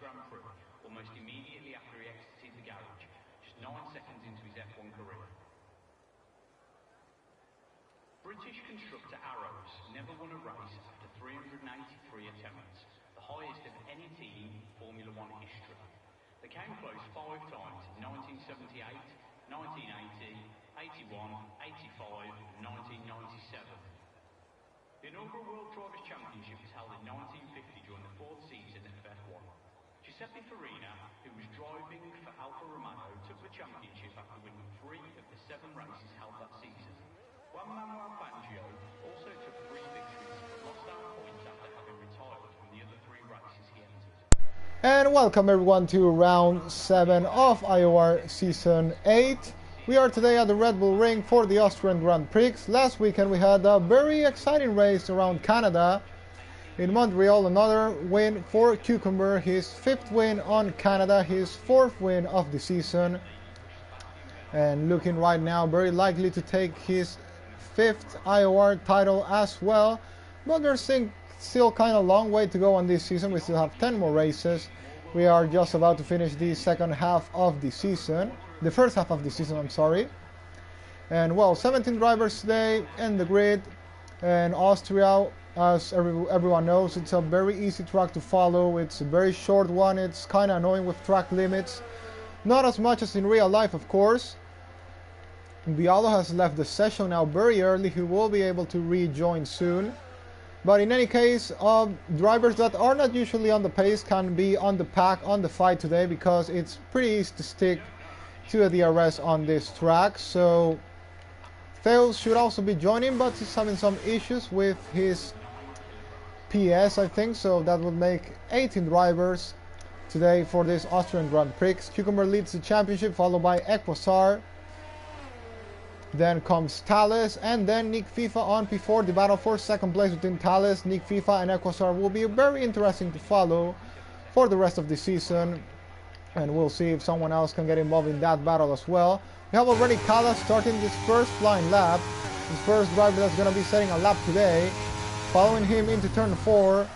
Grand Prix almost immediately after he exited the garage, just 9 seconds into his F1 career. British constructor Arrows never won a race after 383 attempts, the highest of any team in Formula One history. They came close 5 times in 1978, 1980, 81, 85 and 1997. The inaugural World Drivers' Championship was held in 1950 during the 4th season of F1. Giuseppe Farina, who was driving for Alfa Romeo, took the championship after winning 3 of the 7 races held that season. Juan Manuel Fangio also took 3 victories, but lost out points after having retired from the other 3 races he entered. And welcome everyone to round 7 of IOR Season 8. We are today at the Red Bull Ring for the Austrian Grand Prix. Last weekend we had a very exciting race around Canada. In Montreal, another win for Cucumber, his 5th win on Canada, his 4th win of the season. And looking right now very likely to take his 5th IOR title as well. But there's still kind of a long way to go on this season. We still have 10 more races. We are just about to finish the second half of the season. The first half of the season, I'm sorry. And well, 17 drivers today in the grid. And Austria, as everyone knows, it's a very easy track to follow. It's a very short one. It's kind of annoying with track limits. Not as much as in real life, of course. Bialo has left the session now very early. He will be able to rejoin soon. But in any case, drivers that are not usually on the pace can be on the pack, on the fight today, because it's pretty easy to stick to a DRS on this track. So Theos should also be joining, but he's having some issues with his PS, I think. So that would make 18 drivers today for this Austrian Grand Prix. Cucumber leads the championship, followed by Equasar. Then comes Thales, and then Nick FIFA on P4. The battle for second place between Thales, Nick FIFA and Equasar will be very interesting to follow for the rest of the season. And we'll see if someone else can get involved in that battle as well. We have already Callas starting this first flying lap. His first driver that's going to be setting a lap today. Following him into turn 4.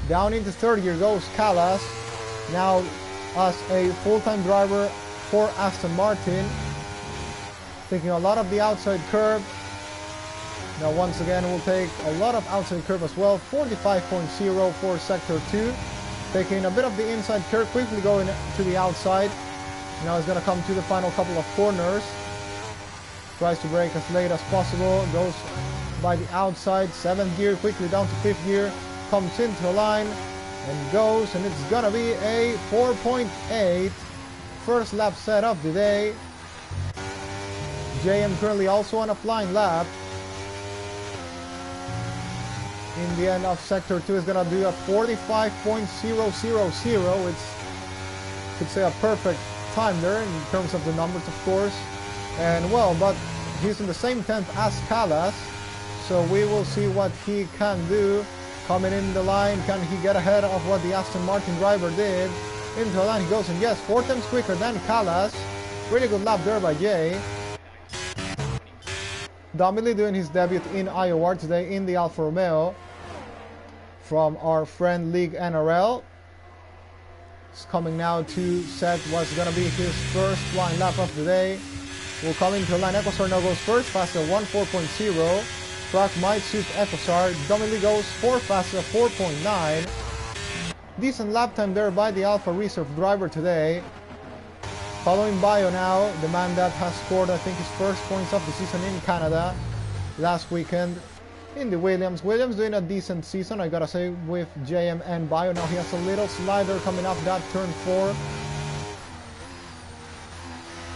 Down into third gear goes Callas. Now as a full-time driver for Aston Martin. Taking a lot of the outside curve. Now once again we'll take a lot of outside curve as well. 45.0 for sector 2. Taking a bit of the inside curve, quickly going to the outside. Now he's going to come to the final couple of corners. Tries to brake as late as possible. Goes by the outside. 7th gear, quickly down to 5th gear. Comes into a line and goes. And it's going to be a 4.8. First lap set of the day. JM currently also on a flying lap. In the end of sector 2 is going to do a 45.000. It's, could say, a perfect time there in terms of the numbers, of course. And well, but he's in the same 10th as Callas, so we will see what he can do. Coming in the line, can he get ahead of what the Aston Martin driver did? Into the line he goes, and yes, 4 times quicker than Callas. Really good lap there by Jay. Domily doing his debut in IOR today in the Alfa Romeo from our friend League NRL. He's coming now to set what's going to be his first flying lap of the day. Will come into the line. Equasar now goes first, faster 1.4.0. Track might suit Equasar. Domily goes 4 faster 4.9. Decent lap time there by the Alfa Reserve driver today. Following Bio now, the man that has scored, I think, his first points of the season in Canada last weekend in the Williams. Williams doing a decent season, I gotta say, with JM and Bio. Now he has a little slider coming up that turn 4.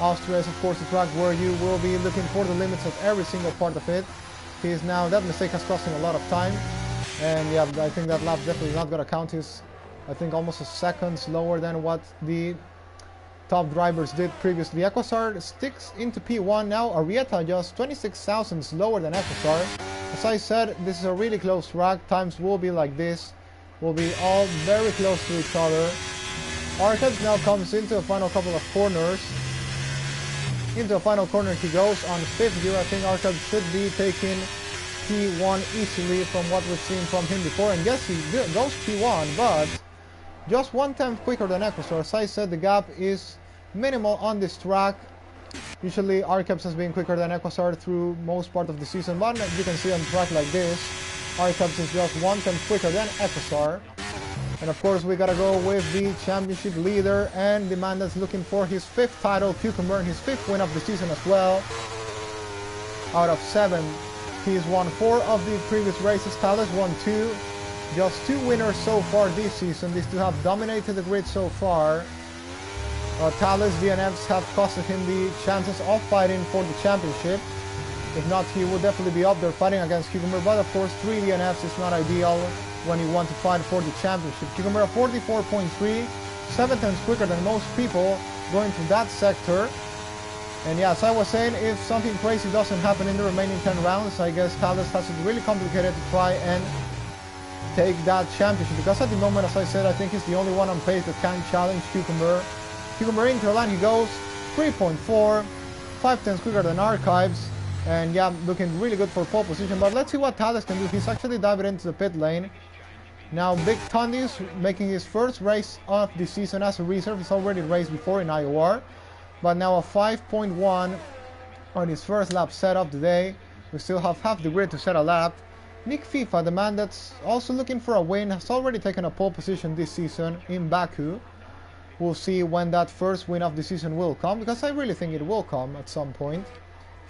Austria is, of course, the track where you will be looking for the limits of every single part of it. He is now, that mistake has cost him a lot of time. And yeah, I think that lap's definitely not gonna count. He's, I think, almost a second slower than what the top drivers did previously. Equasar sticks into P1 now. Arrieta just 26 thousandths lower than Equasar. As I said, this is a really close track. Times will be like this. Will be all very close to each other. Arcades now comes into a final couple of corners. Into a final corner he goes on 5th gear. I think Arcade should be taking P1 easily from what we've seen from him before. And yes, he goes P1, but just 1/10 quicker than Equusor. As I said, the gap is minimal on this track. Usually Arcaps has been quicker than Equusor through most part of the season, but you can see on a track like this, Arcaps is just 1/10 quicker than Equusor. And of course we gotta go with the championship leader and the man that's looking for his 5th title, Cucumber, and his 5th win of the season as well. Out of 7, he's won 4 of the previous races. Thales won 2. Just 2 winners so far this season. These two have dominated the grid so far. Thales DNFs have costed him the chances of fighting for the championship. If not, he would definitely be up there fighting against Cucumber, but of course 3 DNFs is not ideal when you want to fight for the championship. Cucumber at 44.3, 7/10 quicker than most people going through that sector. And yeah, as I was saying, if something crazy doesn't happen in the remaining 10 rounds, I guess Thales has it really complicated to try and take that championship. Because at the moment, as I said, I think he's the only one on pace that can challenge Cucumber. Cucumber into the line, he goes 3.4, 5/10 quicker than Archives. And yeah, looking really good for pole position. But let's see what Thales can do. He's actually diving into the pit lane. Now Big Tundi's making his first race of the season as a reserve. He's already raced before in IOR. But now a 5.1 on his first lap set of the day. We still have half the grid to set a lap. Nick FIFA, the man that's also looking for a win, has already taken a pole position this season in Baku. We'll see when that first win of the season will come, because I really think it will come at some point.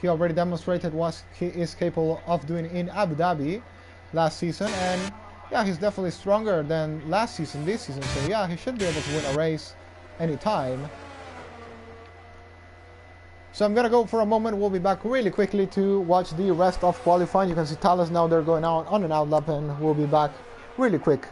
He already demonstrated what he is capable of doing in Abu Dhabi last season, and yeah, he's definitely stronger than last season this season, so yeah, he should be able to win a race anytime. So I'm gonna go for a moment. We'll be back really quickly to watch the rest of qualifying. You can see Thales now, they're going out on an out lap, and we'll be back really quick.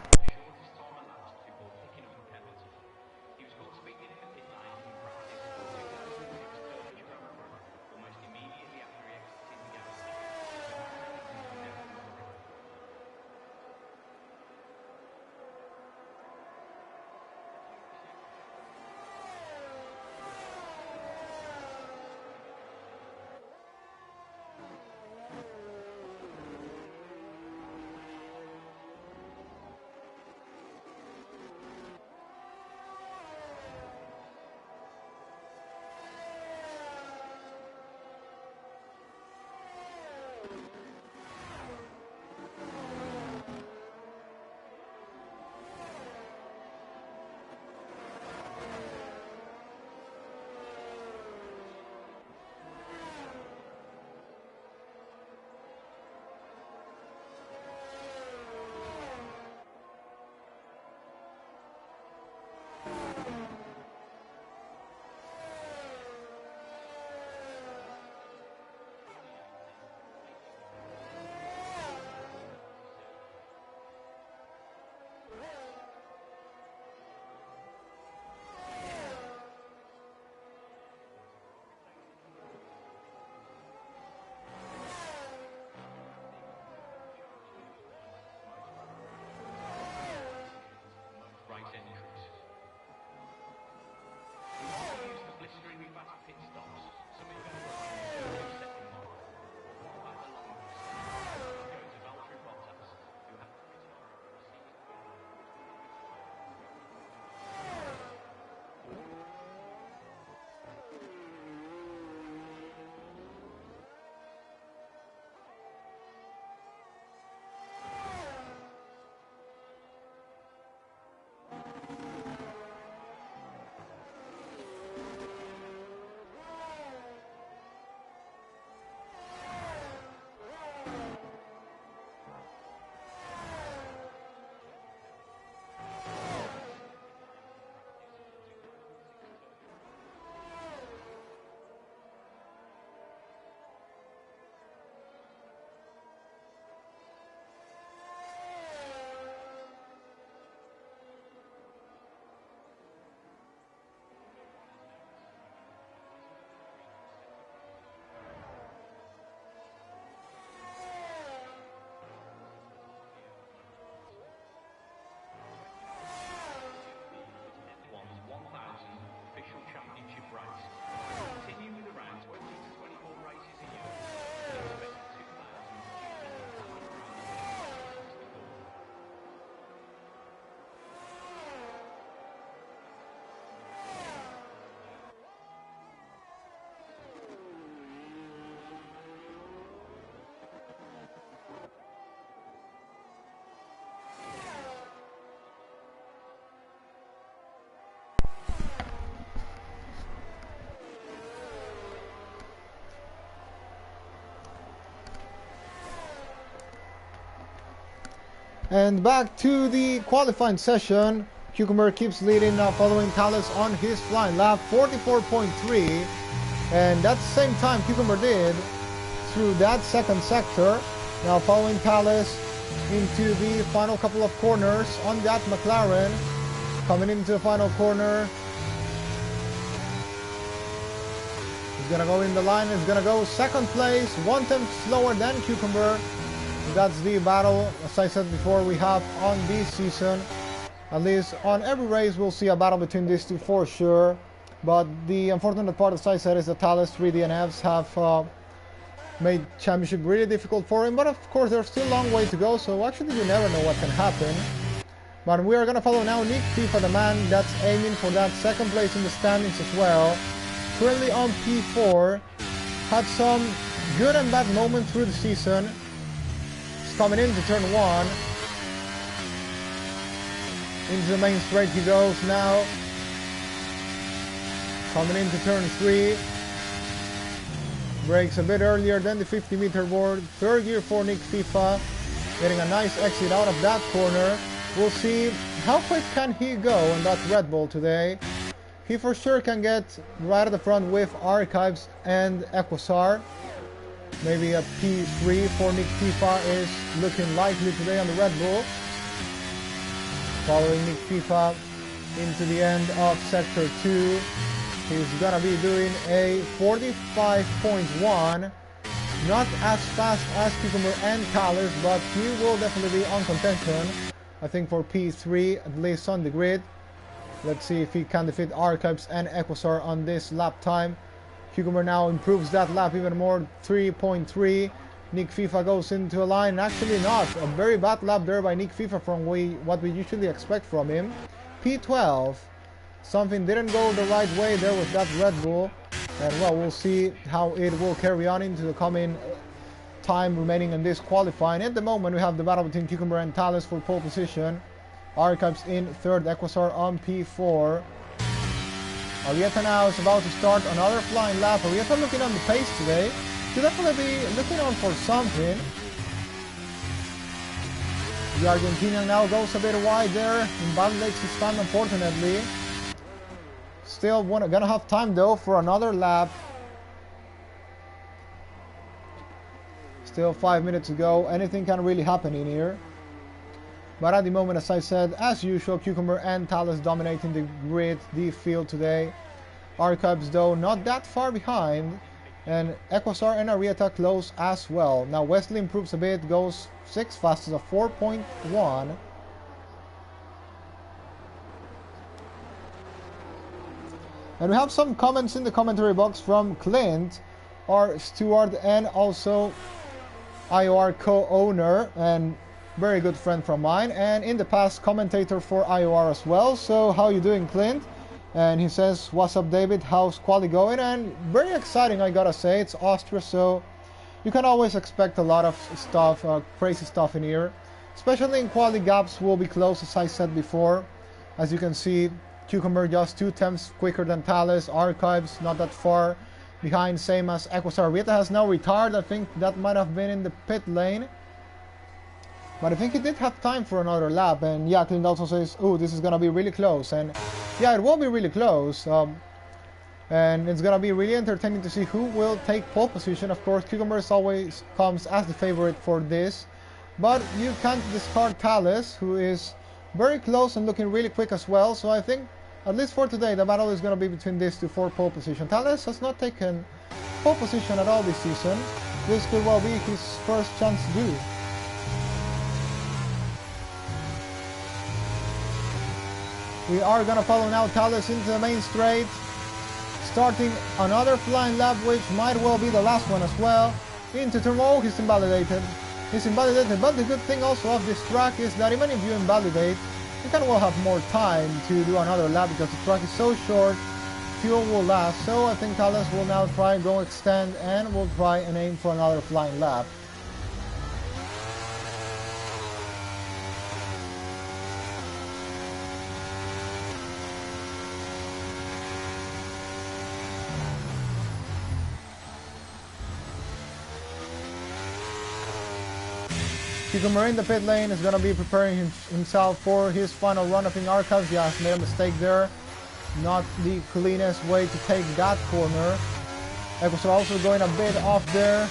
And back to the qualifying session. Cucumber keeps leading now, following Thales on his flying lap, 44.3. And that's the same time Cucumber did through that second sector. Now following Thales into the final couple of corners on that McLaren. Coming into the final corner. He's gonna go in the line, he's gonna go second place, 1 tenth slower than Cucumber. That's the battle, as I said before, we have on this season. At least on every race we'll see a battle between these two for sure. But the unfortunate part, as I said, is that Thales 3 DNFs have made championship really difficult for him. But of course there's still a long way to go, so actually you never know what can happen. But we are going to follow now Nick FIFA, the man that's aiming for that second place in the standings as well. Currently on P4, had some good and bad moments through the season. He's coming into turn 1. Into the main straight he goes now. Coming into turn 3. Brakes a bit earlier than the 50-meter board. Third gear for Nick FIFA. Getting a nice exit out of that corner. We'll see how quick can he go in that Red Bull today. He for sure can get right at the front with Archives and Equasar. Maybe a P3 for Nick FIFA is looking likely today on the Red Bull. Following Nick FIFA into the end of Sector 2. He's gonna be doing a 45.1. Not as fast as Cucumber and Thales, but he will definitely be on contention. I think for P3, at least on the grid. Let's see if he can defeat Archives and Equasar on this lap time. Cucumber now improves that lap even more, 3.3. Nick FIFA goes into a line, actually not. A very bad lap there by Nick FIFA from what we usually expect from him. P12. Something didn't go the right way there with that Red Bull. And well, we'll see how it will carry on into the coming time remaining in this qualifying. At the moment we have the battle between Cucumber and Thales for pole position. Archives in third, Equasar on P4. Arietta now is about to start another flying lap. Arietta looking on the pace today. Should definitely be looking on for something. The Argentinian now goes a bit wide there. Invalidates his time, unfortunately. Still gonna have time though for another lap. Still 5 minutes to go. Anything can really happen in here. But at the moment, as I said, as usual, Cucumber and Thales dominating the grid, the field today. Archives though not that far behind. And Equasar and Arietta close as well. Now Wesley improves a bit, goes 6 fastest of 4.1. And we have some comments in the commentary box from Clint, our steward and also IOR co-owner and very good friend from mine, and in the past commentator for IOR as well. So how you doing, Clint? And he says, what's up, David? How's quali going? And very exciting, I gotta say. It's Austria, so you can always expect a lot of stuff, crazy stuff in here. Especially in quali, gaps will be close, as I said before. As you can see, Cucumber just 2 tenths quicker than Thales. Archives not that far behind, same as Equasar. Arietta has now retired. I think that might have been in the pit lane. But I think he did have time for another lap. And yeah, Clint also says, oh, this is gonna be really close. And yeah, it will be really close. And it's gonna be really entertaining to see who will take pole position. Of course, Cucumber always comes as the favorite for this. But you can't discard Thales, who is very close and looking really quick as well. So I think, at least for today, the battle is going to be between these two for pole position. Thales has not taken pole position at all this season. This could well be his first chance to do. We are going to follow now Thales into the main straight. Starting another flying lap, which might well be the last one as well. Into turn 1, he's invalidated. He's invalidated, but the good thing also of this track is that even if you invalidate, you can well have more time to do another lap because the track is so short, fuel will last. So I think Thales will now try go extend and will try and aim for another flying lap. Cucumber in the pit lane is going to be preparing himself for his final run up in archives. Yeah, has made a mistake there. Not the cleanest way to take that corner. Equus also going a bit off there.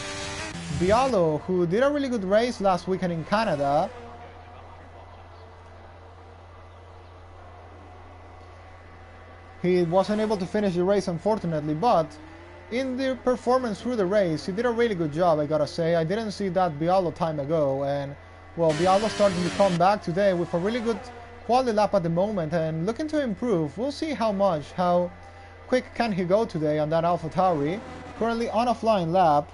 Bialo, who did a really good race last weekend in Canada. He wasn't able to finish the race, unfortunately, but in the performance through the race, he did a really good job, I gotta say. I didn't see that Bialo time ago, and well, Bialo starting to come back today with a really good quality lap at the moment and looking to improve. We'll see how quick can he go today on that AlphaTauri. Currently on a flying lap.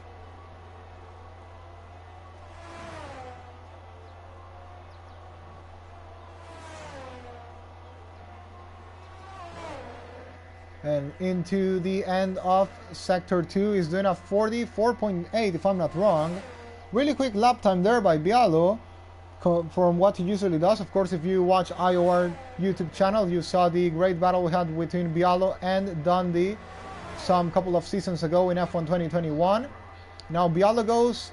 And into the end of Sector 2, he's doing a 44.8 if I'm not wrong. Really quick lap time there by Bialo from what he usually does. Of course, if you watch IOR YouTube channel, you saw the great battle we had between Bialo and Dundee some couple of seasons ago in F1 2021. Now Bialo goes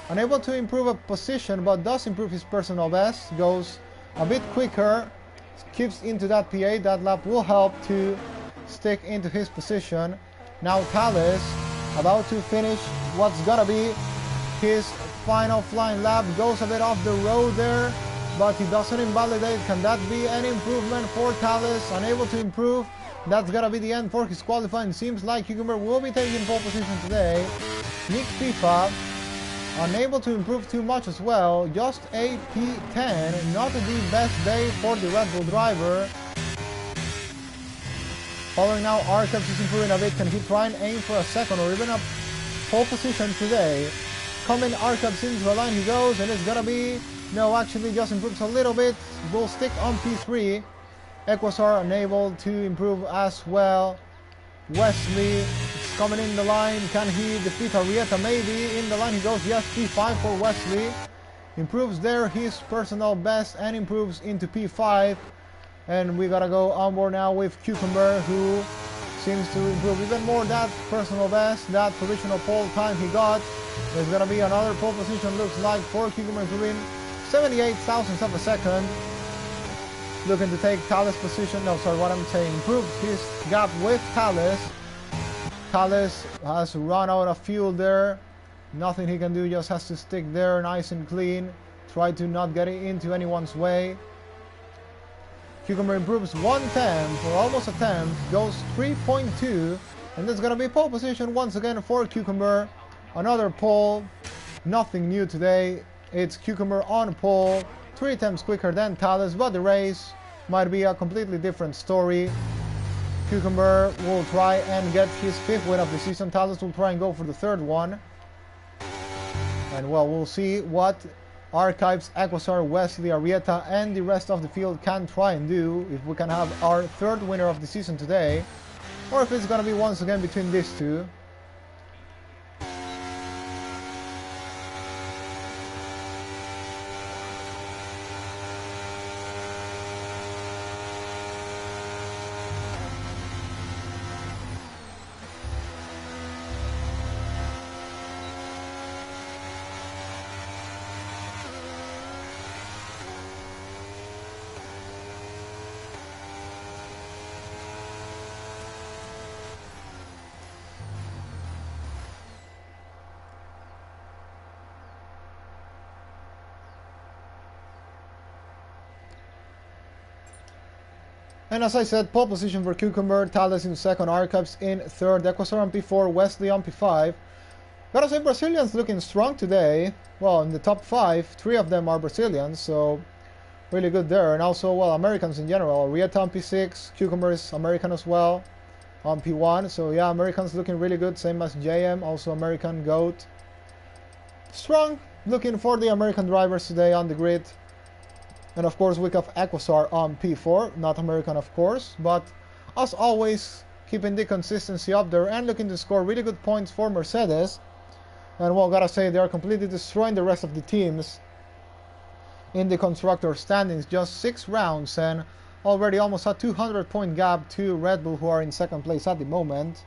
unable to improve a position, but does improve his personal best. Goes a bit quicker, keeps into that P8. That lap will help to stick into his position. Now Thales about to finish what's gotta be his final flying lap. Goes a bit off the road there, but he doesn't invalidate. Can that be an improvement for Thales? Unable to improve. That's gotta be the end for his qualifying. Seems like Cucumber will be taking pole position today. Nick FIFA unable to improve too much as well. Just a P10. Not the best day for the Red Bull driver. Following now, Arcaps is improving a bit. Can he try and aim for a second or even a pole position today? Coming Arcaps into a line he goes, and it's gonna be... No, actually just improves a little bit. Will stick on P3. Equasar unable to improve as well. Wesley is coming in the line. Can he defeat Arrieta? Maybe. In the line he goes. Yes, P5 for Wesley. Improves there his personal best and improves into P5. And we gotta go on board now with Cucumber, who seems to improve even more that personal best. That provisional pole time he got. There's gonna be another pole position, looks like, for Cucumber, improving 78 thousandths of a second. Looking to take Thales' position. No, sorry, what I'm saying. Improves his gap with Thales. Thales has run out of fuel there. Nothing he can do, just has to stick there nice and clean. Try to not get it into anyone's way. Cucumber improves 1/10 or almost a tenth, goes 3.2, and there's gonna be pole position once again for Cucumber. Another pole, nothing new today. It's Cucumber on pole, 3 attempts quicker than Thales, but the race might be a completely different story. Cucumber will try and get his 5th win of the season. Thales will try and go for the 3rd one. And well, we'll see what Archives, Equasar, Wesley, Arrieta, and the rest of the field can try and do. If we can have our 3rd winner of the season today, or if it's gonna be once again between these two. And as I said, pole position for Cucumber, Thales in 2nd, Archives in 3rd, Equasar on P4, Wesley on P5. Gotta say, Brazilians looking strong today. Well, in the top 5, 3 of them are Brazilians, so really good there. And also, well, Americans in general. Arrieta on P6, Cucumber is American as well on P1. So yeah, Americans looking really good, same as JM, also American GOAT. Strong looking for the American drivers today on the grid. And of course, we have Equasar on P4, not American of course, but as always, keeping the consistency up there and looking to score really good points for Mercedes. And well, gotta say, they are completely destroying the rest of the teams in the constructor standings. Just 6 rounds and already almost a 200-point gap to Red Bull, who are in 2nd place at the moment.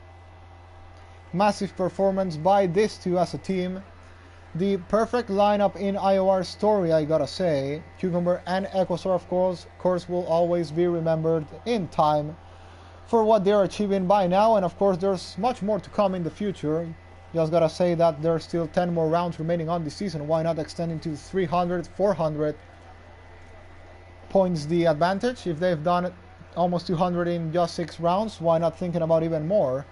Massive performance by these two as a team. The perfect lineup in IOR story, I gotta say. Cucumber and Equasaur, of course, will always be remembered in time for what they're achieving by now, and of course there's much more to come in the future. Just gotta say that there's still 10 more rounds remaining on this season. Why not extending to 300, 400 points the advantage? If they've done almost 200 in just 6 rounds, why not thinking about even more?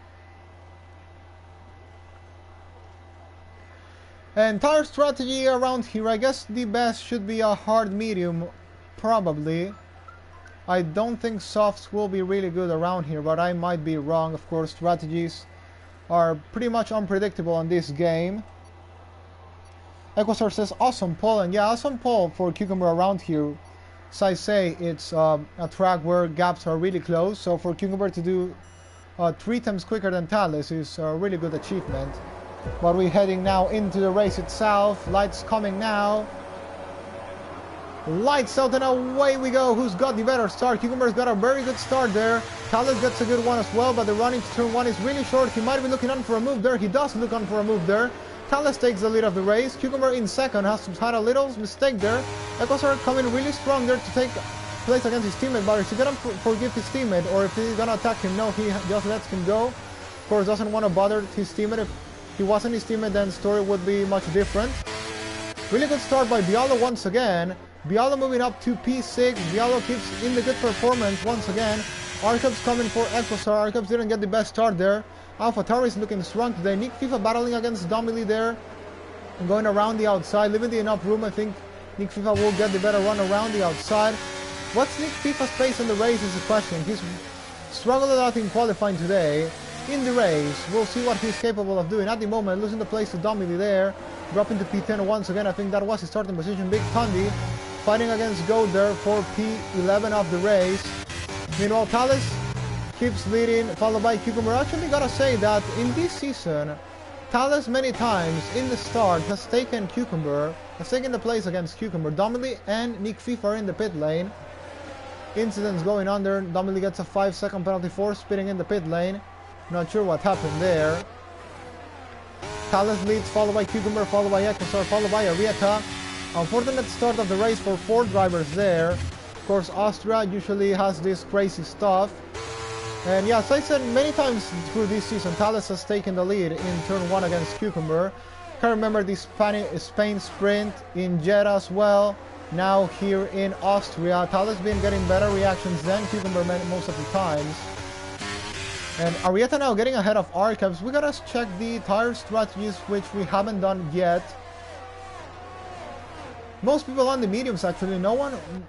And tire strategy around here, I guess the best should be a hard medium, probably. I don't think softs will be really good around here, but I might be wrong. Of course, strategies are pretty much unpredictable on this game. Equasaur says awesome pole, and yeah, awesome pole for Cucumber around here. As I say, it's a track where gaps are really close, so for Cucumber to do 3 times quicker than Talus is a really good achievement. But we're heading now into the race itself. Lights coming now. Lights out and away we go. Who's got the better start? Cucumber's got a very good start there. Talus gets a good one as well, but the run into turn 1 is really short. He might be looking on for a move there. He does look on for a move there. Talus takes the lead of the race. Cucumber in second has had a little mistake there. Equasaur coming really strong there to take place against his teammate, but is he gonna forgive his teammate, or if he's gonna attack him? No, he just lets him go. Of course, doesn't want to bother his teammate. If he wasn't his teammate, then the story would be much different. Really good start by Bialo once again. Bialo moving up to P6. Bialo keeps in the good performance once again. Arcub's coming for Equasaur. Arcub's didn't get the best start there. AlphaTauri is looking strong today. Nick FIFA battling against Domily there and going around the outside, leaving the enough room. I think Nick FIFA will get the better run around the outside. What's Nick FIFA's pace in the race is the question. He's struggled a lot in qualifying today. In the race, we'll see what he's capable of doing. At the moment, losing the place to Domily there, dropping to P10 once again. I think that was his starting position. Big Tundi fighting against Goat there for P11 of the race. Meanwhile, Talus keeps leading, followed by Cucumber. Actually, gotta say that in this season, Talus many times in the start has taken the place against Cucumber. Domily and Nick FIFA are in the pit lane. Incidents going on there. Domily gets a 5-second penalty for spitting in the pit lane. Not sure what happened there. Talus leads, followed by Cucumber, followed by Equasaur, followed by Arieta. Unfortunate start of the race for 4 drivers there. Of course, Austria usually has this crazy stuff. And yeah, as I said many times through this season, Talus has taken the lead in turn 1 against Cucumber. Can't remember the Spain sprint in Jeddah as well. Now here in Austria, Talus been getting better reactions than Cucumber most of the times. And Arieta now getting ahead of Arcubs. We gotta check the tire strategies, which we haven't done yet. Most people on the mediums actually,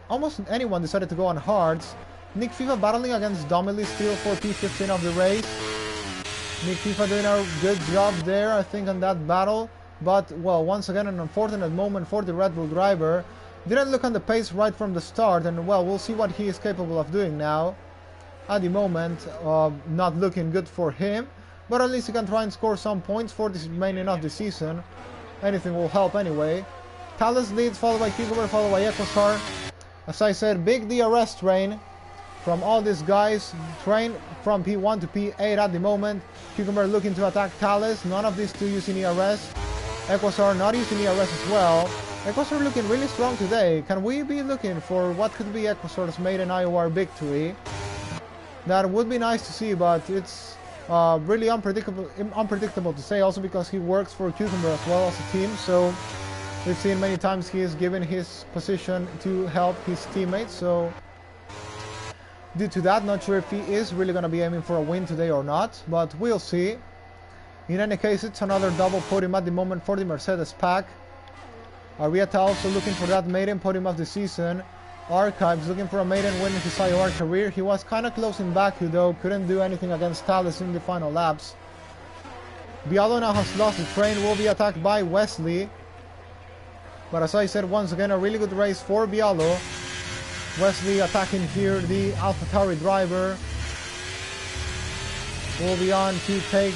almost anyone decided to go on hards. Nick FIFA battling against Domily still for P15 of the race. Nick FIFA doing a good job there, I think, on that battle. But, well, once again, an unfortunate moment for the Red Bull driver. Didn't look on the pace right from the start, and, well, we'll see what he is capable of doing now. At the moment, not looking good for him. But at least he can try and score some points for this remaining of the season. Anything will help anyway. Talus leads, followed by Cucumber, followed by Equasaur. As I said, big DRS train from all these guys. Train from P1 to P8 at the moment. Cucumber looking to attack Talus. None of these two using ERS. Equasaur not using ERS as well. Equasaur looking really strong today. Can we be looking for what could be Equasaur's maiden IOR victory? That would be nice to see, but it's really unpredictable to say, also because he works for Cucumber as well as a team. So we've seen many times he is given his position to help his teammates. So due to that, not sure if he is really going to be aiming for a win today or not, but we'll see. In any case, it's another double podium at the moment for the Mercedes pack. Arieta also looking for that maiden podium of the season. Archives looking for a maiden win in his IOR career. He was kind of close in Baku though, couldn't do anything against Talus in the final laps. Bialo now has lost the train, will be attacked by Wesley. But as I said, once again, a really good race for Bialo. Wesley attacking here the AlphaTauri driver. Will be on to take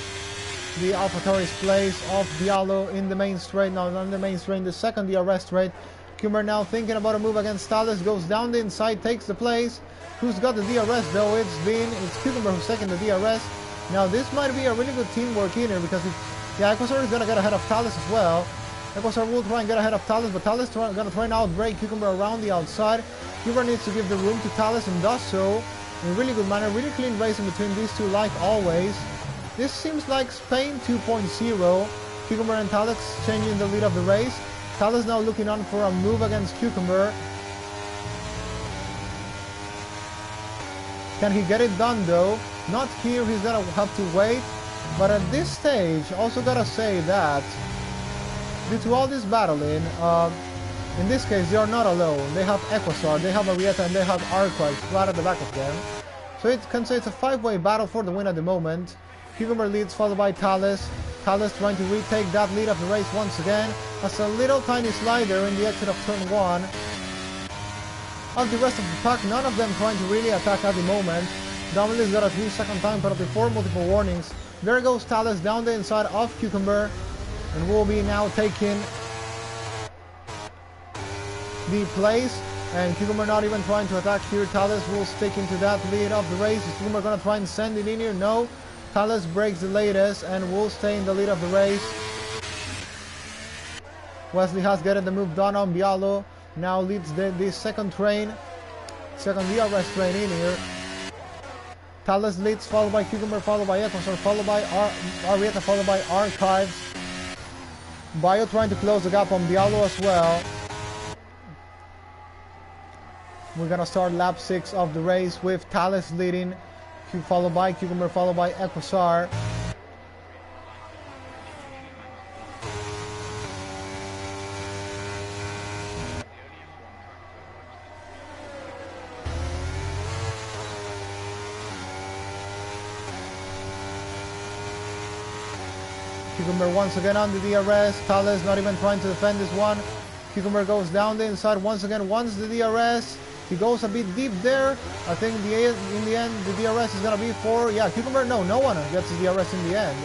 the AlphaTauri's place of Bialo in the main straight. Now not in the main straight, the second DRS straight. Cucumber now thinking about a move against Talus, goes down the inside, takes the place. Who's got the DRS though? It's Cucumber who's taking the DRS. Now this might be a really good teamwork in here, because if Equasaur is gonna get ahead of Talus as well. Equosar will try and get ahead of Thales, but Thales gonna try and outbreak Cucumber around the outside. Cucumber needs to give the room to Thales and does so in a really good manner. Really clean race in between these two like always. This seems like Spain 2.0. Cucumber and Thales changing the lead of the race. Thales now looking on for a move against Cucumber. Can he get it done though? Not here, he's gonna have to wait. But at this stage, also gotta say that due to all this battling, in this case they are not alone. They have Equosar, they have Arietta, and they have Archives right at the back of them. So it can say it's a 5-way battle for the win at the moment. Cucumber leads, followed by Thales. Thales trying to retake that lead of the race once again. Has a little tiny slider in the exit of turn 1. Of the rest of the pack, none of them trying to really attack at the moment. Dominic's got a 3-second time penalty for multiple warnings. There goes Thales down the inside of Cucumber, and will be now taking the place. And Cucumber not even trying to attack here. Thales will stick into that lead of the race. Is Cucumber gonna try and send it in here? No. Thales breaks the latest and will stay in the lead of the race. Wesley has gotten the move done on Bialo. Now leads the second DRS train in here. Thales leads, followed by Cucumber, followed by Equosar, followed by Arietta, followed by Archives. Bio trying to close the gap on Bialo as well. We're gonna start lap 6 of the race with Thales leading, followed by Cucumber, followed by Equosar. Cucumber once again on the DRS. Thales not even trying to defend this one. Cucumber goes down the inside once again, wants the DRS. He goes a bit deep there. I think in the end the DRS is going to be for, yeah, Cucumber. No one gets the DRS in the end.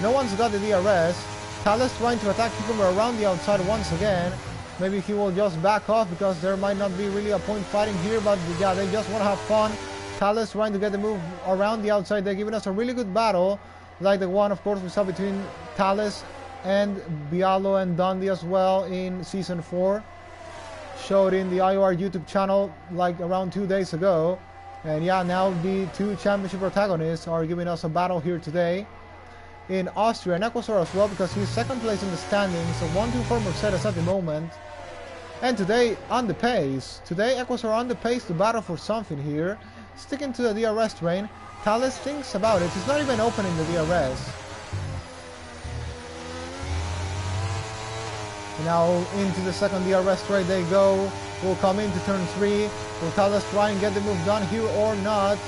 No one's got the DRS. Thales trying to attack Cucumber around the outside once again. Maybe he will just back off because there might not be really a point fighting here, but yeah, they just want to have fun. Thales trying to get the move around the outside. They're giving us a really good battle, like the one, of course, we saw between Thales and Bialo and Dundee as well in Season 4. Showed in the IOR YouTube channel like around 2 days ago. And yeah, now the two championship protagonists are giving us a battle here today. In Austria and Equosar as well, because he's second place in the standings, so 1-2 for Mercedes at the moment. And today on the pace. Today Equosar on the pace to battle for something here. Sticking to the DRS train. Thales thinks about it. He's not even opening the DRS. Now into the second DRS train they go. Will come into turn 3. Will Thales try and get the move done here or not?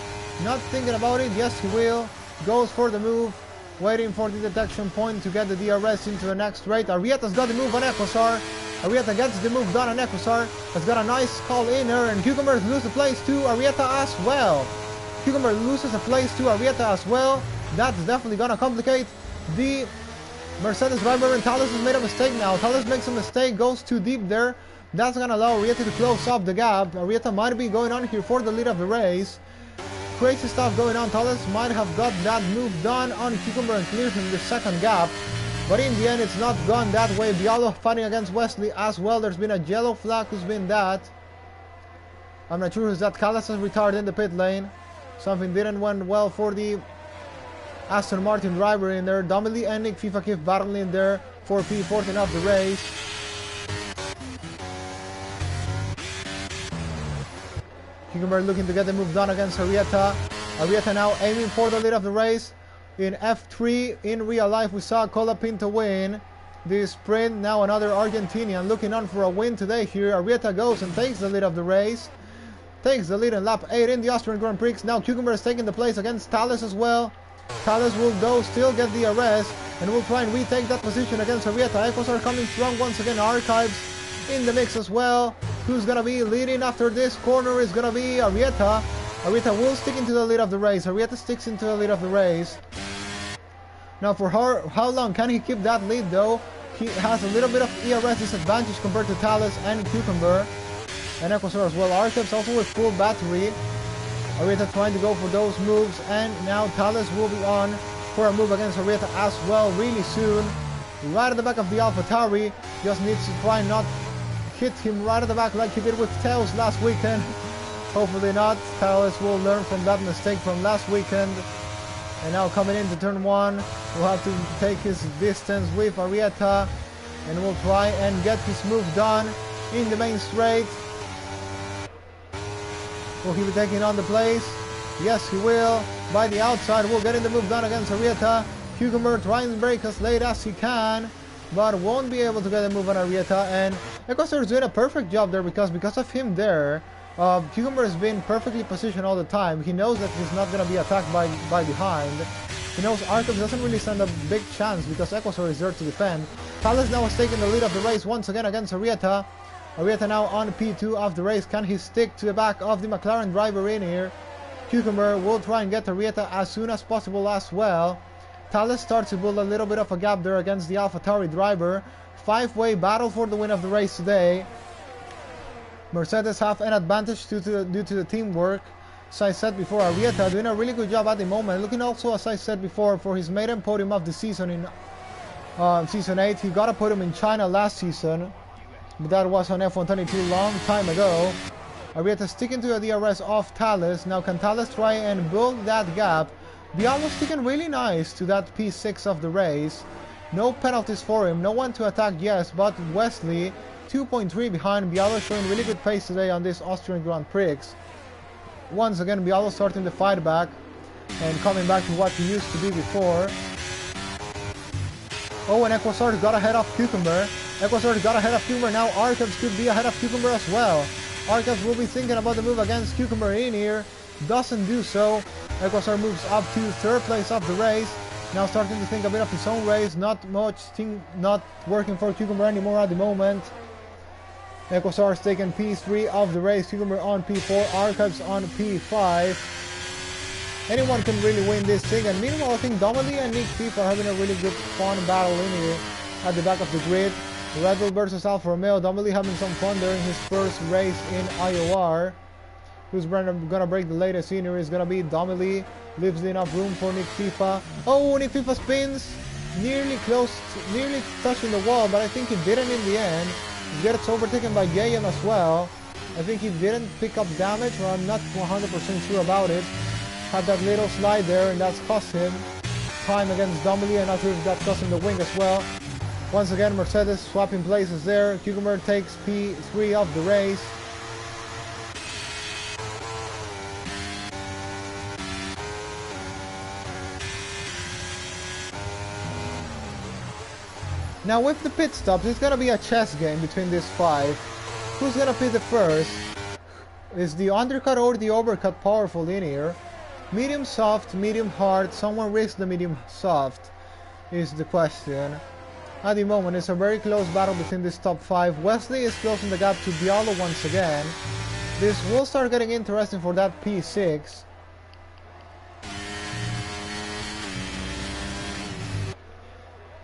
Not thinking about it. Yes, he will. Goes for the move. Waiting for the detection point to get the DRS into the next straight. Arietta's got the move on Equosar. Arietta gets the move done on Equosar. Has got a nice call in her, and Cucumber loses the place to Arietta as well. Cucumber loses a place to Arietta as well. That's definitely gonna complicate the Mercedes driver, and Thales has made a mistake now. Thales makes a mistake, goes too deep there. That's gonna allow Arietta to close up the gap. Arietta might be going on here for the lead of the race. Crazy stuff going on. Thales might have got that move done on Cucumber and cleared him the second gap. But in the end, it's not gone that way. Bialo fighting against Wesley as well. There's been a yellow flag. Who's been that? I'm not sure who's that. Callas has retired in the pit lane. Something didn't went well for the Aston Martin driver in there. Domily and Nick FIFA Kif battling there for P14 of the race. Cucumber looking to get the move done against Arietta. Arietta now aiming for the lead of the race. In F3, in real life, we saw Colapinto win the sprint. Now another Argentinian looking on for a win today here. Arietta goes and takes the lead of the race. Takes the lead in lap 8 in the Austrian Grand Prix. Now Cucumber is taking the place against Thales as well. Thales will go, still get the arrest, and will try and retake that position against Arietta. Equos are coming strong once again. Archives in the mix as well. Who's gonna be leading after this corner is gonna be Arietta. Arietta will stick into the lead of the race. Arietta sticks into the lead of the race. Now for her, how long can he keep that lead though? He has a little bit of ERS disadvantage compared to Thales and Cucumber. And Equosar as well. Archives also with full battery. Arietta trying to go for those moves, and now Thales will be on for a move against Arietta as well really soon. right at the back of the AlphaTauri. Just needs to try not hit him right at the back like he did with Tails last weekend. Hopefully not. Tails will learn from that mistake from last weekend. And now coming into turn 1, we'll have to take his distance with Arrieta. And we'll try and get his move done in the main straight. Will he be taking on the place? Yes, he will. By the outside, we'll get in the move done against Arrieta. Cucumber trying to break as late as he can, but won't be able to get a move on Arrieta. And Equator is doing a perfect job there because of him there. Cucumber has been perfectly positioned all the time. He knows that he's not going to be attacked by behind. He knows Arcus doesn't really stand a big chance because Equator is there to defend. Thales now has taken the lead of the race once again against Arrieta. Arrieta now on P2 of the race. Can he stick to the back of the McLaren driver in here? Cucumber will try and get Arrieta as soon as possible as well. Thales starts to build a little bit of a gap there against the AlphaTauri driver. 5-way battle for the win of the race today. Mercedes have an advantage due to the teamwork. As I said before, Arrieta doing a really good job at the moment. Looking also, as I said before, for his maiden podium of the season in Season 8. He got a podium in China last season, but that was on F122 long time ago. Arrieta sticking to the DRS of Thales. Now can Thales try and build that gap? Bialo's sticking really nice to that P6 of the race. No penalties for him, no one to attack, yes, but Wesley 2.3 behind. Bialo showing really good pace today on this Austrian Grand Prix. Once again, Bialo starting the fight back and coming back to what he used to be before. Oh, and Equasar got ahead of Cucumber. Equasar got ahead of Cucumber. Now Arcabs could be ahead of Cucumber as well. Arcabs will be thinking about the move against Cucumber in here. Doesn't do so. Equasar moves up to 3rd place of the race. Now starting to think a bit of his own race. Not working for Cucumber anymore at the moment. Equasar is taking P3 of the race. Cucumber on P4. Arcabs on P5. Anyone can really win this thing. And meanwhile, I think Domely and Nick FIFA are having a really good fun battle in here at the back of the grid. Red Bull versus Alfa Romeo. Domely having some fun during his first race in IOR. Who's gonna break the latest in here is gonna be Domely. Leaves enough room for Nick FIFA. Oh, Nick FIFA spins. Nearly touching the wall, but I think he didn't in the end. He gets overtaken by Gayam as well. I think he didn't pick up damage, or I'm not 100% sure about it. Had that little slide there, and that's cost him time against Domely, and not sure if that cost him the win as well. Once again, Mercedes swapping places there. Cucumber takes P3 of the race. Now with the pit stops, it's gonna be a chess game between these 5. Who's gonna pit the first? Is the undercut or the overcut powerful in here? Medium soft, medium hard. Someone risks the medium soft is the question. At the moment, it's a very close battle between these top 5. Wesley is closing the gap to Bialo once again. This will start getting interesting for that P6.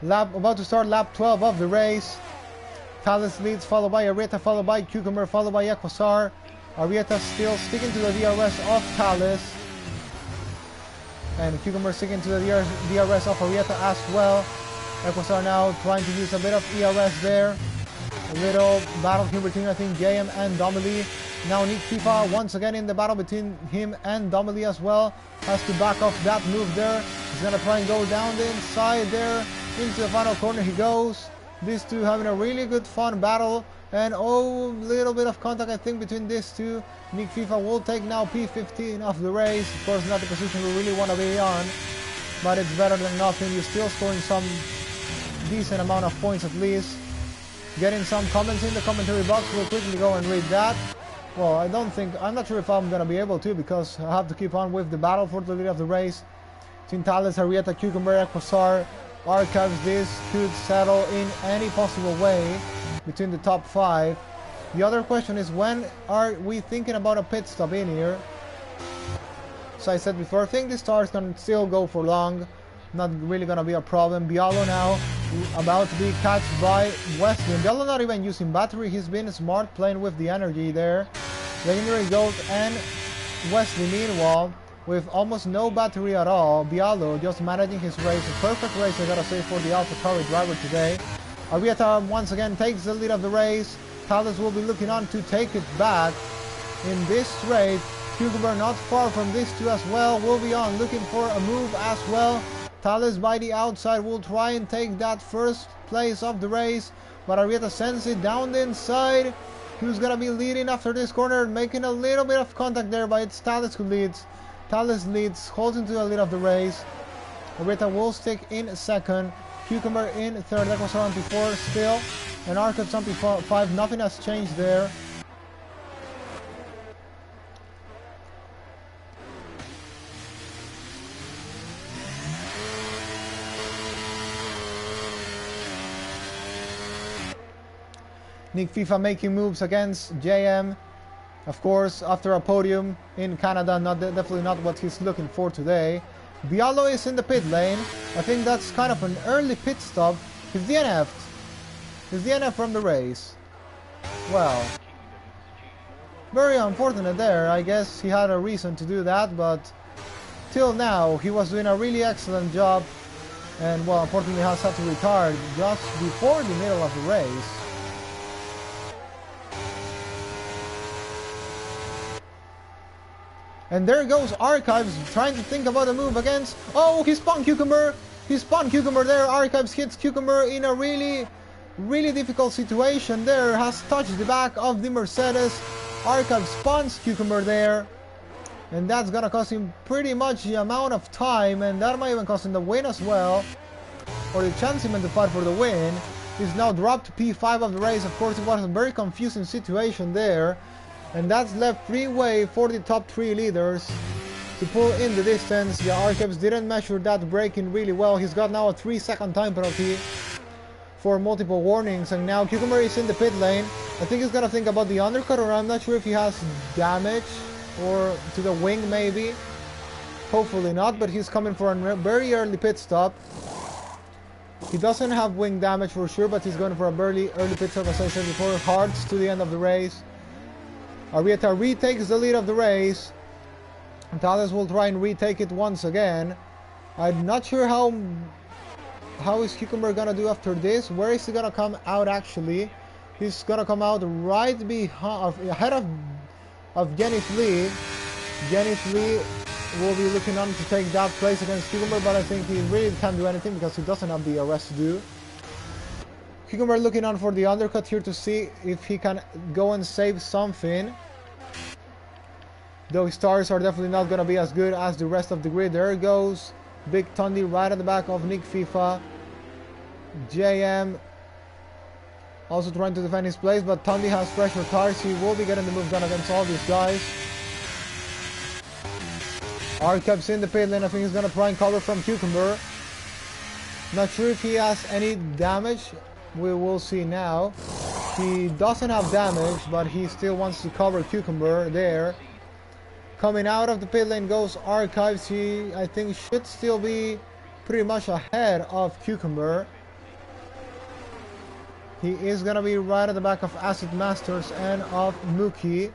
About to start lap 12 of the race. Thales leads, followed by Arrieta, followed by Cucumber, followed by Equasar. Arrieta still sticking to the DRS of Thales. And Cucumber sticking to the DRS of Arrieta as well. Equasar now trying to use a bit of ERS there. A little battle here between, I think, Gayam and Domely. Now Nick FIFA once again in the battle between him and Domely as well. Has to back off that move there. He's going to try and go down the inside there. Into the final corner he goes. These two having a really good fun battle. And oh, little bit of contact I think between these two. Nick FIFA will take now P15 of the race. Of course not the position we really want to be on. But it's better than nothing. You're still scoring some decent amount of points at least. Getting some comments in the commentary box. We'll quickly go and read that. Well, I'm not sure if I'm going to be able to, because I have to keep on with the battle for the lead of the race. Thales, Arrieta, Cucumber, Equasar, Archives. This could settle in any possible way between the top 5. The other question is, when are we thinking about a pit stop in here? So I said before, I think this start can still go for long. Not really going to be a problem. Bialo now about to be catched by Wesley. Bialo not even using battery. He's been smart playing with the energy there. Legendary Gold and Wesley meanwhile with almost no battery at all. Bialo just managing his race. A perfect race, I gotta say, for the AlphaTauri driver today. Arrieta once again takes the lead of the race. Thales will be looking on to take it back in this straight. Cucumber not far from this too as well. Will be on looking for a move as well. Thales by the outside will try and take that first place of the race, but Arrieta sends it down the inside. Who's gonna be leading after this corner, making a little bit of contact there, but it's Thales who leads. Thales leads, holds into the lead of the race. Arrieta will stick in second. Cucumber in third. That was around P4 still. And Arcup's on P5. Nothing has changed there. Nick FIFA making moves against JM. Of course, after a podium in Canada, definitely not what he's looking for today. Bialo is in the pit lane. I think that's kind of an early pit stop. He's DNF'd. He's DNF from the race. Well, very unfortunate there. I guess he had a reason to do that, but till now he was doing a really excellent job. And well, unfortunately has had to retire just before the middle of the race. And there goes Archives trying to think about a move against... Oh, he spun Cucumber! He spun Cucumber there. Archives hits Cucumber in a really difficult situation there. Has touched the back of the Mercedes. Archives spawns Cucumber there. And that's gonna cost him pretty much the amount of time. And that might even cost him the win as well. Or the chance even to fight for the win. He's now dropped to P5 of the race. Of course, it was a very confusing situation there. And that's left free way for the top three leaders to pull in the distance. Yeah, Archives didn't measure that braking really well. He's got now a 3-second time penalty for multiple warnings. And now Cucumber is in the pit lane. I think he's gonna think about the undercut, or I'm not sure if he has damage or to the wing maybe. Hopefully not, but he's coming for a very early pit stop. He doesn't have wing damage for sure, but he's going for a very early pit stop, as I said before. Hearts to the end of the race. Arrieta retakes the lead of the race. Thales will try and retake it once again. I'm not sure how is Cucumber gonna do after this. Where is he gonna come out actually? He's gonna come out right behind, ahead of Jenny's Lee. Jenny's Lee will be looking on to take that place against Cucumber, but I think he really can't do anything because he doesn't have the arrest to do. Cucumber looking on for the undercut here to see if he can go and save something. Those stars are definitely not going to be as good as the rest of the grid. There goes Big Tundi right at the back of Nick FIFA. JM also trying to defend his place, but Tundi has fresher tires. He will be getting the move done against all these guys. Arcup's in the pit lane. I think he's going to try and cover from Cucumber. Not sure if he has any damage. We will see now. He doesn't have damage, but he still wants to cover Cucumber there. Coming out of the pit lane goes Archives. He, I think, should still be pretty much ahead of Cucumber. He is going to be right at the back of Acid Masters and of Mookie.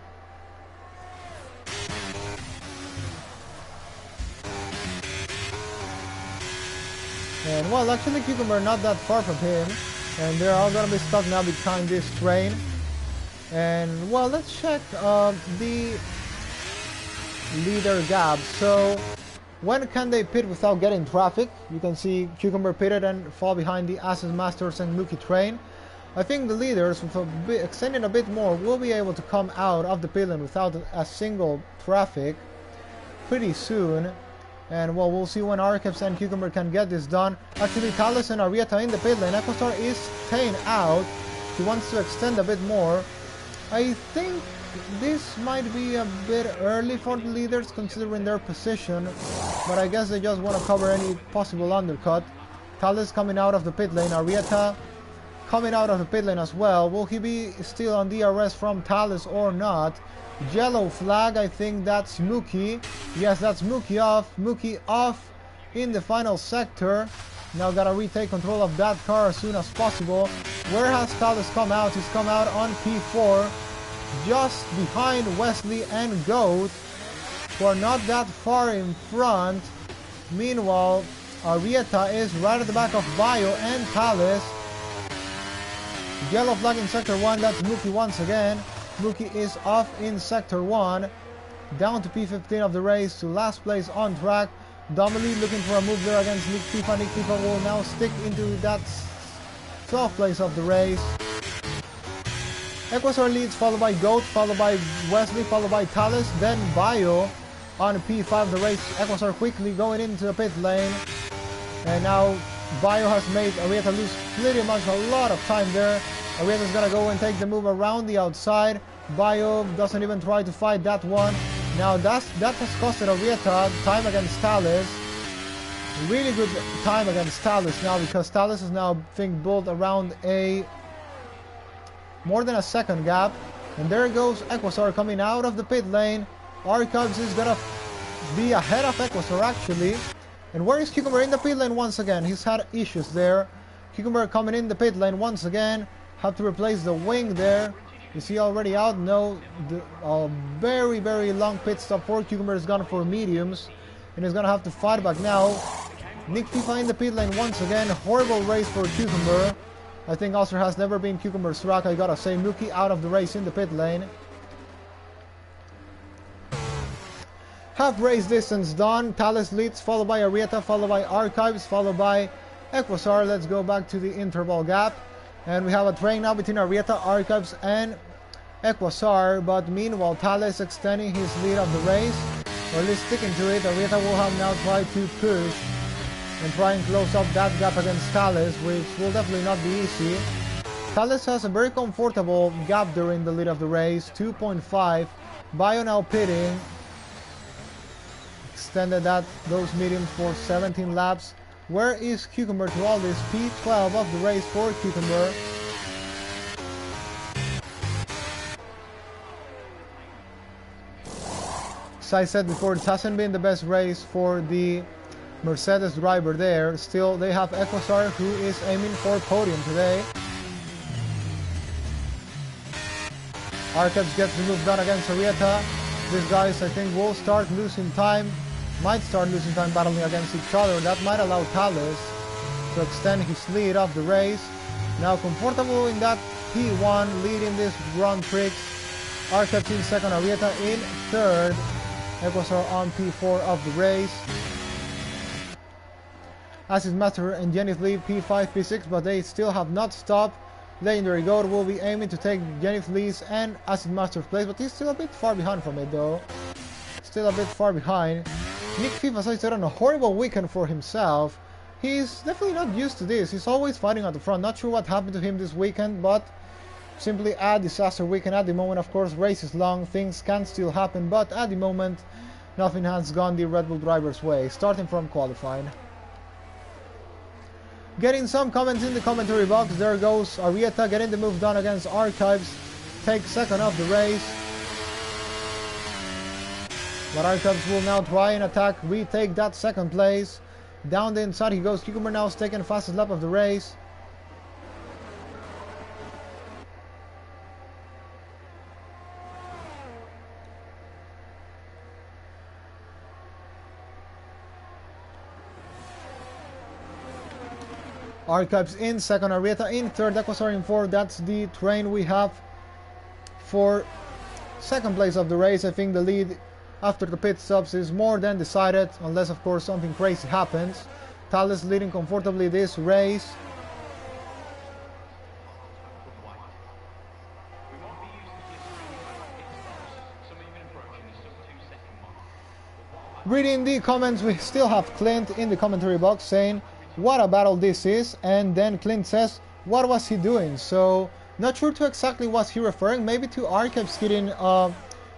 And well, actually Cucumber not that far from him. And they're all going to be stuck now behind this train. And well, let's check the leader gap. So when can they pit without getting traffic? You can see Cucumber pitted and fall behind the Acid Masters and Mookie train. I think the leaders, with extending a bit more, will be able to come out of the pit lane without a single traffic pretty soon. And well, we'll see when Archives and Cucumber can get this done. Actually, Thales and Arrieta in the pit lane. EcoStar is staying out. He wants to extend a bit more. I think this might be a bit early for the leaders considering their position. But I guess they just want to cover any possible undercut. Thales coming out of the pit lane. Arrieta coming out of the pit lane as well. Will he be still on DRS from Thales or not? Yellow flag, I think that's Mookie. Yes, that's Mookie off. Mookie off in the final sector. Now gotta retake control of that car as soon as possible. Where has Thales come out? He's come out on P4. Just behind Wesley and Goat. who are not that far in front. Meanwhile, Arrieta is right at the back of Bio and Thales. Yellow flag in Sector 1, that's Mookie once again. Mookie is off in Sector 1. Down to P15 of the race, to last place on track. Domely looking for a move there against Nick Tifa. Nick Tifa will now stick into that 12th place of the race. Equator leads, followed by Goat, followed by Wesley, followed by Thales, then Bio on P5 of the race. Equator quickly going into the pit lane. And now Bio has made Arrieta lose pretty much a lot of time there. Arrieta's gonna go and take the move around the outside. Bio doesn't even try to fight that one. Now that has costed Arrieta time against Thales. Really good time against Thales now, because Thales is now, I think, built around a more than a second gap. And there goes Equator coming out of the pit lane. Archives is gonna be ahead of Equator actually. And where is Cucumber? In the pit lane once again. He's had issues there. Cucumber coming in the pit lane once again. Have to replace the wing there. Is he already out? No. Very, very long pit stop for Cucumber. Is gone for mediums. And he's going to have to fight back now. Nick Tifa in the pit lane once again. Horrible race for Cucumber. I think Austria has never been Cucumber's track. I gotta say, Mookie out of the race in the pit lane. Half race distance done. Thales leads, followed by Arrieta, followed by Archives, followed by Equasar. Let's go back to the interval gap. And we have a train now between Arrieta, Archives, and Equasar. But meanwhile, Thales extending his lead of the race, or at least sticking to it. Arrieta will have now tried to push and try and close up that gap against Thales, which will definitely not be easy. Thales has a very comfortable gap during the lead of the race, 2.5. Bio now pitting. Extended those mediums for 17 laps. Where is Cucumber to all this? P12 of the race for Cucumber. As I said before, it hasn't been the best race for the Mercedes driver there. Still, they have Equasar, who is aiming for podium today. Archives gets the move done against Arrieta. These guys, I think, will start losing time. Might start losing time battling against each other. That might allow Thales to extend his lead of the race. Now comfortable in that P1, leading this Grand Prix. Archives in second, Arrieta in third. Equasar on P4 of the race. Acid Master and Jenny's lead P5, P6, but they still have not stopped. Legendary Goat will be aiming to take Jenny's lead and Acid Master's place, but he's still a bit far behind from it though. Still a bit far behind. Nick Fifa, as I said, on a horrible weekend for himself. He's definitely not used to this. He's always fighting at the front. Not sure what happened to him this weekend, but simply a disaster weekend at the moment. Of course, race is long, things can still happen, but at the moment, nothing has gone the Red Bull driver's way, starting from qualifying. Getting some comments in the commentary box. There goes Arrieta getting the move done against Archives. Takes second of the race. But Archives will now try and attack, retake that second place. Down the inside he goes. Cucumber now is taking the fastest lap of the race. Archives in second, Arrieta in third, Equasar in fourth. That's the train we have for second place of the race. I think the lead after the pit stops is more than decided, unless of course something crazy happens. Thales leading comfortably this race. Reading the comments, we still have Clint in the commentary box saying, what a battle this is, and then Clint says, what was he doing? So, not sure to exactly what he referring, maybe to Archives hitting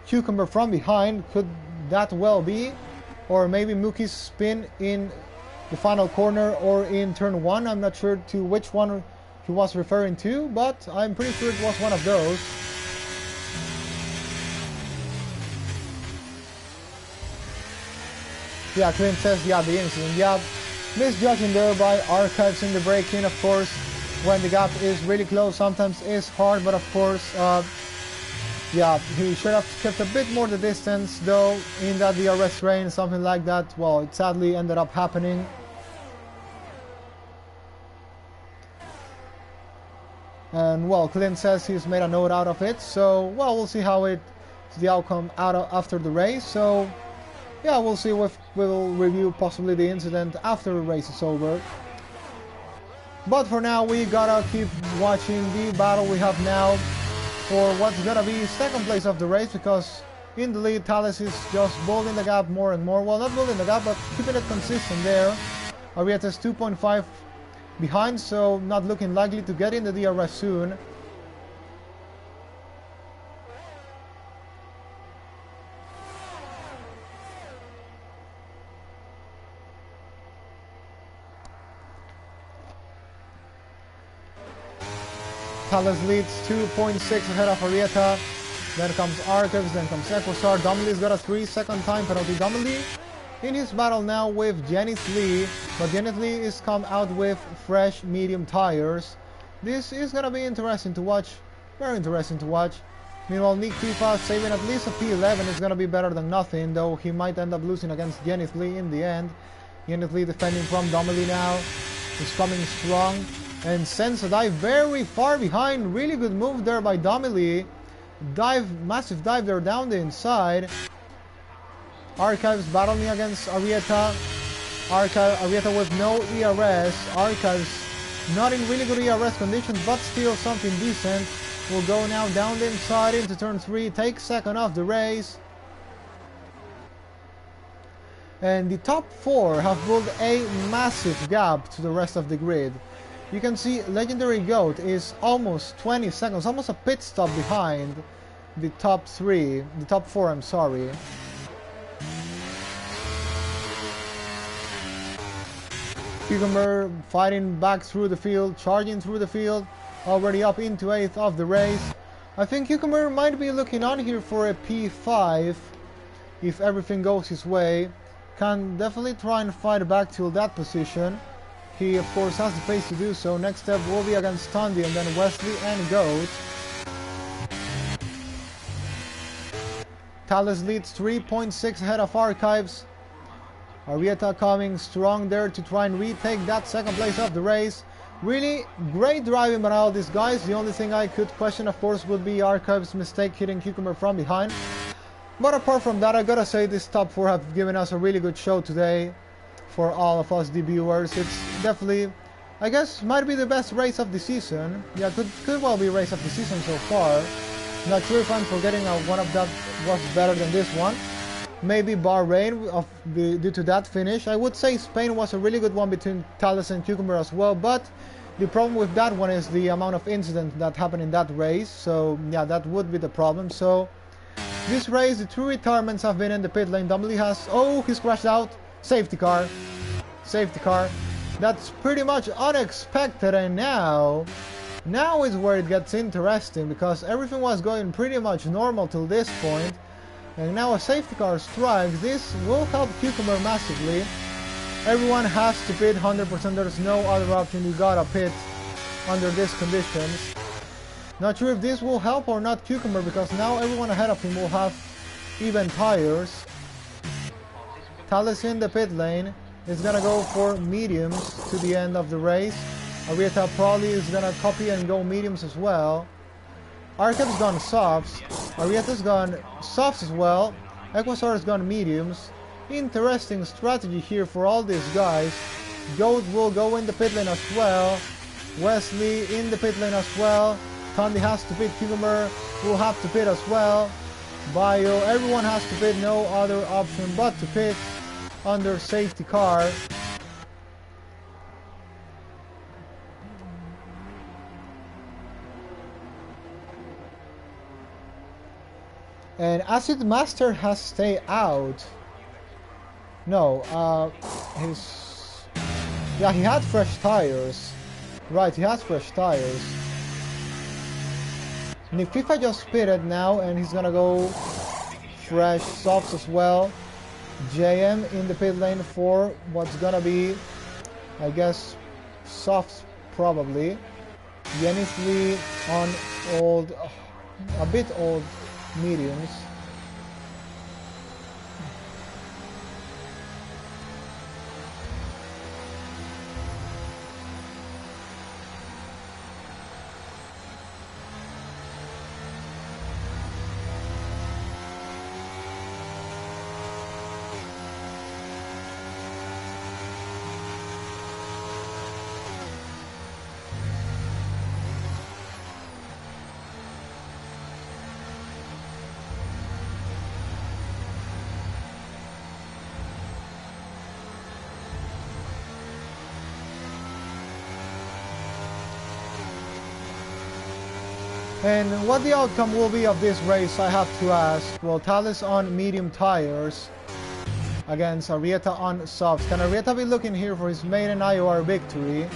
Cucumber from behind, could that well be? Or maybe Mookie's spin in the final corner or in turn 1, I'm not sure to which one he was referring to, but I'm pretty sure it was one of those. Yeah, Clint says, yeah, the incident, yeah. Misjudging there by Archives in the break-in, of course. When the gap is really close, sometimes it's hard, but of course, Yeah, he should have kept a bit more the distance, though, in that DRS rain, something like that. Well, it sadly ended up happening. And, well, Clint says he's made a note out of it, so, well, we'll see how the outcome after the race. So, yeah, we'll see if we'll review possibly the incident after the race is over. But for now, we gotta keep watching the battle we have now for what's gonna be second place of the race, because in the lead, Thales is just building the gap more and more. Well, not building the gap, but keeping it consistent there. Arrieta's 2.5 behind, so not looking likely to get in the DRS soon. Thales leads 2.6 ahead of Arrieta. Then comes Archives, then comes Equosar. Domley's got a 3-second time penalty. Domley in his battle now with Janice Lee, but Janice Lee is come out with fresh medium tires. This is gonna be interesting to watch, very interesting to watch. Meanwhile, Nick FIFA saving at least a P11 is gonna be better than nothing, though he might end up losing against Janice Lee in the end. Janice Lee defending from Domley now, is coming strong and sends a dive very far behind. Really good move there by Domley. Massive dive there down the inside. Archives battling against Arrieta. Arrieta with no ERS. Archives not in really good ERS conditions, but still something decent. Will go now down the inside into turn 3, take second off the race. And the top 4 have built a massive gap to the rest of the grid. You can see Legendary Goat is almost 20 seconds, almost a pit stop behind the top 4, I'm sorry. Cucumber fighting back through the field, charging through the field, already up into 8th of the race. I think Cucumber might be looking on here for a P5 if everything goes his way. Can definitely try and fight back till that position. He of course has the pace to do so. Next step will be against Tundi and then Wesley and Goat. Thales leads 3.6 ahead of Archives. Arrieta coming strong there to try and retake that second place of the race. Really great driving by all these guys. The only thing I could question, of course, would be Archives' mistake hitting Cucumber from behind. But apart from that, I gotta say this top 4 have given us a really good show today. For all of us, the viewers, it's definitely, I guess, might be the best race of the season. Yeah, could well be race of the season so far. Not sure if I'm forgetting one of that was better than this one. Maybe Bahrain due to that finish. I would say Spain was a really good one between Thales and Cucumber as well, but the problem with that one is the amount of incidents that happened in that race. So yeah, that would be the problem. So this race, the 2 retirements have been in the pit lane. Domley has, oh, he's crashed out. Safety car. That's pretty much unexpected, and now is where it gets interesting, because everything was going pretty much normal till this point, and now a safety car strikes. This will help Cucumber massively. Everyone has to pit 100%. There's no other option. You gotta pit under these conditions. Not sure if this will help or not Cucumber, because now everyone ahead of him will have even tires. Thales in the pit lane is gonna go for mediums to the end of the race. Arrieta probably is gonna copy and go mediums as well. Archive's gone softs. Arrieta's gone softs as well. Equosar's gone mediums. Interesting strategy here for all these guys. Goat will go in the pit lane as well. Wesley in the pit lane as well. Tundi has to pit. Cucumber will have to pit as well. Bio, everyone has to pit. No other option but to pit under safety car. And Acid Master has stayed out. No, yeah, he had fresh tires. Right, he has fresh tires. Nick FIFA just pitted now, and he's gonna go fresh softs as well. JM in the pit lane for what's gonna be, I guess, softs probably. Janice Lee on old, a bit old mediums. And what the outcome will be of this race, I have to ask. Well, Thales on medium tires against Arrieta on softs. Can Arrieta be looking here for his maiden IOR victory?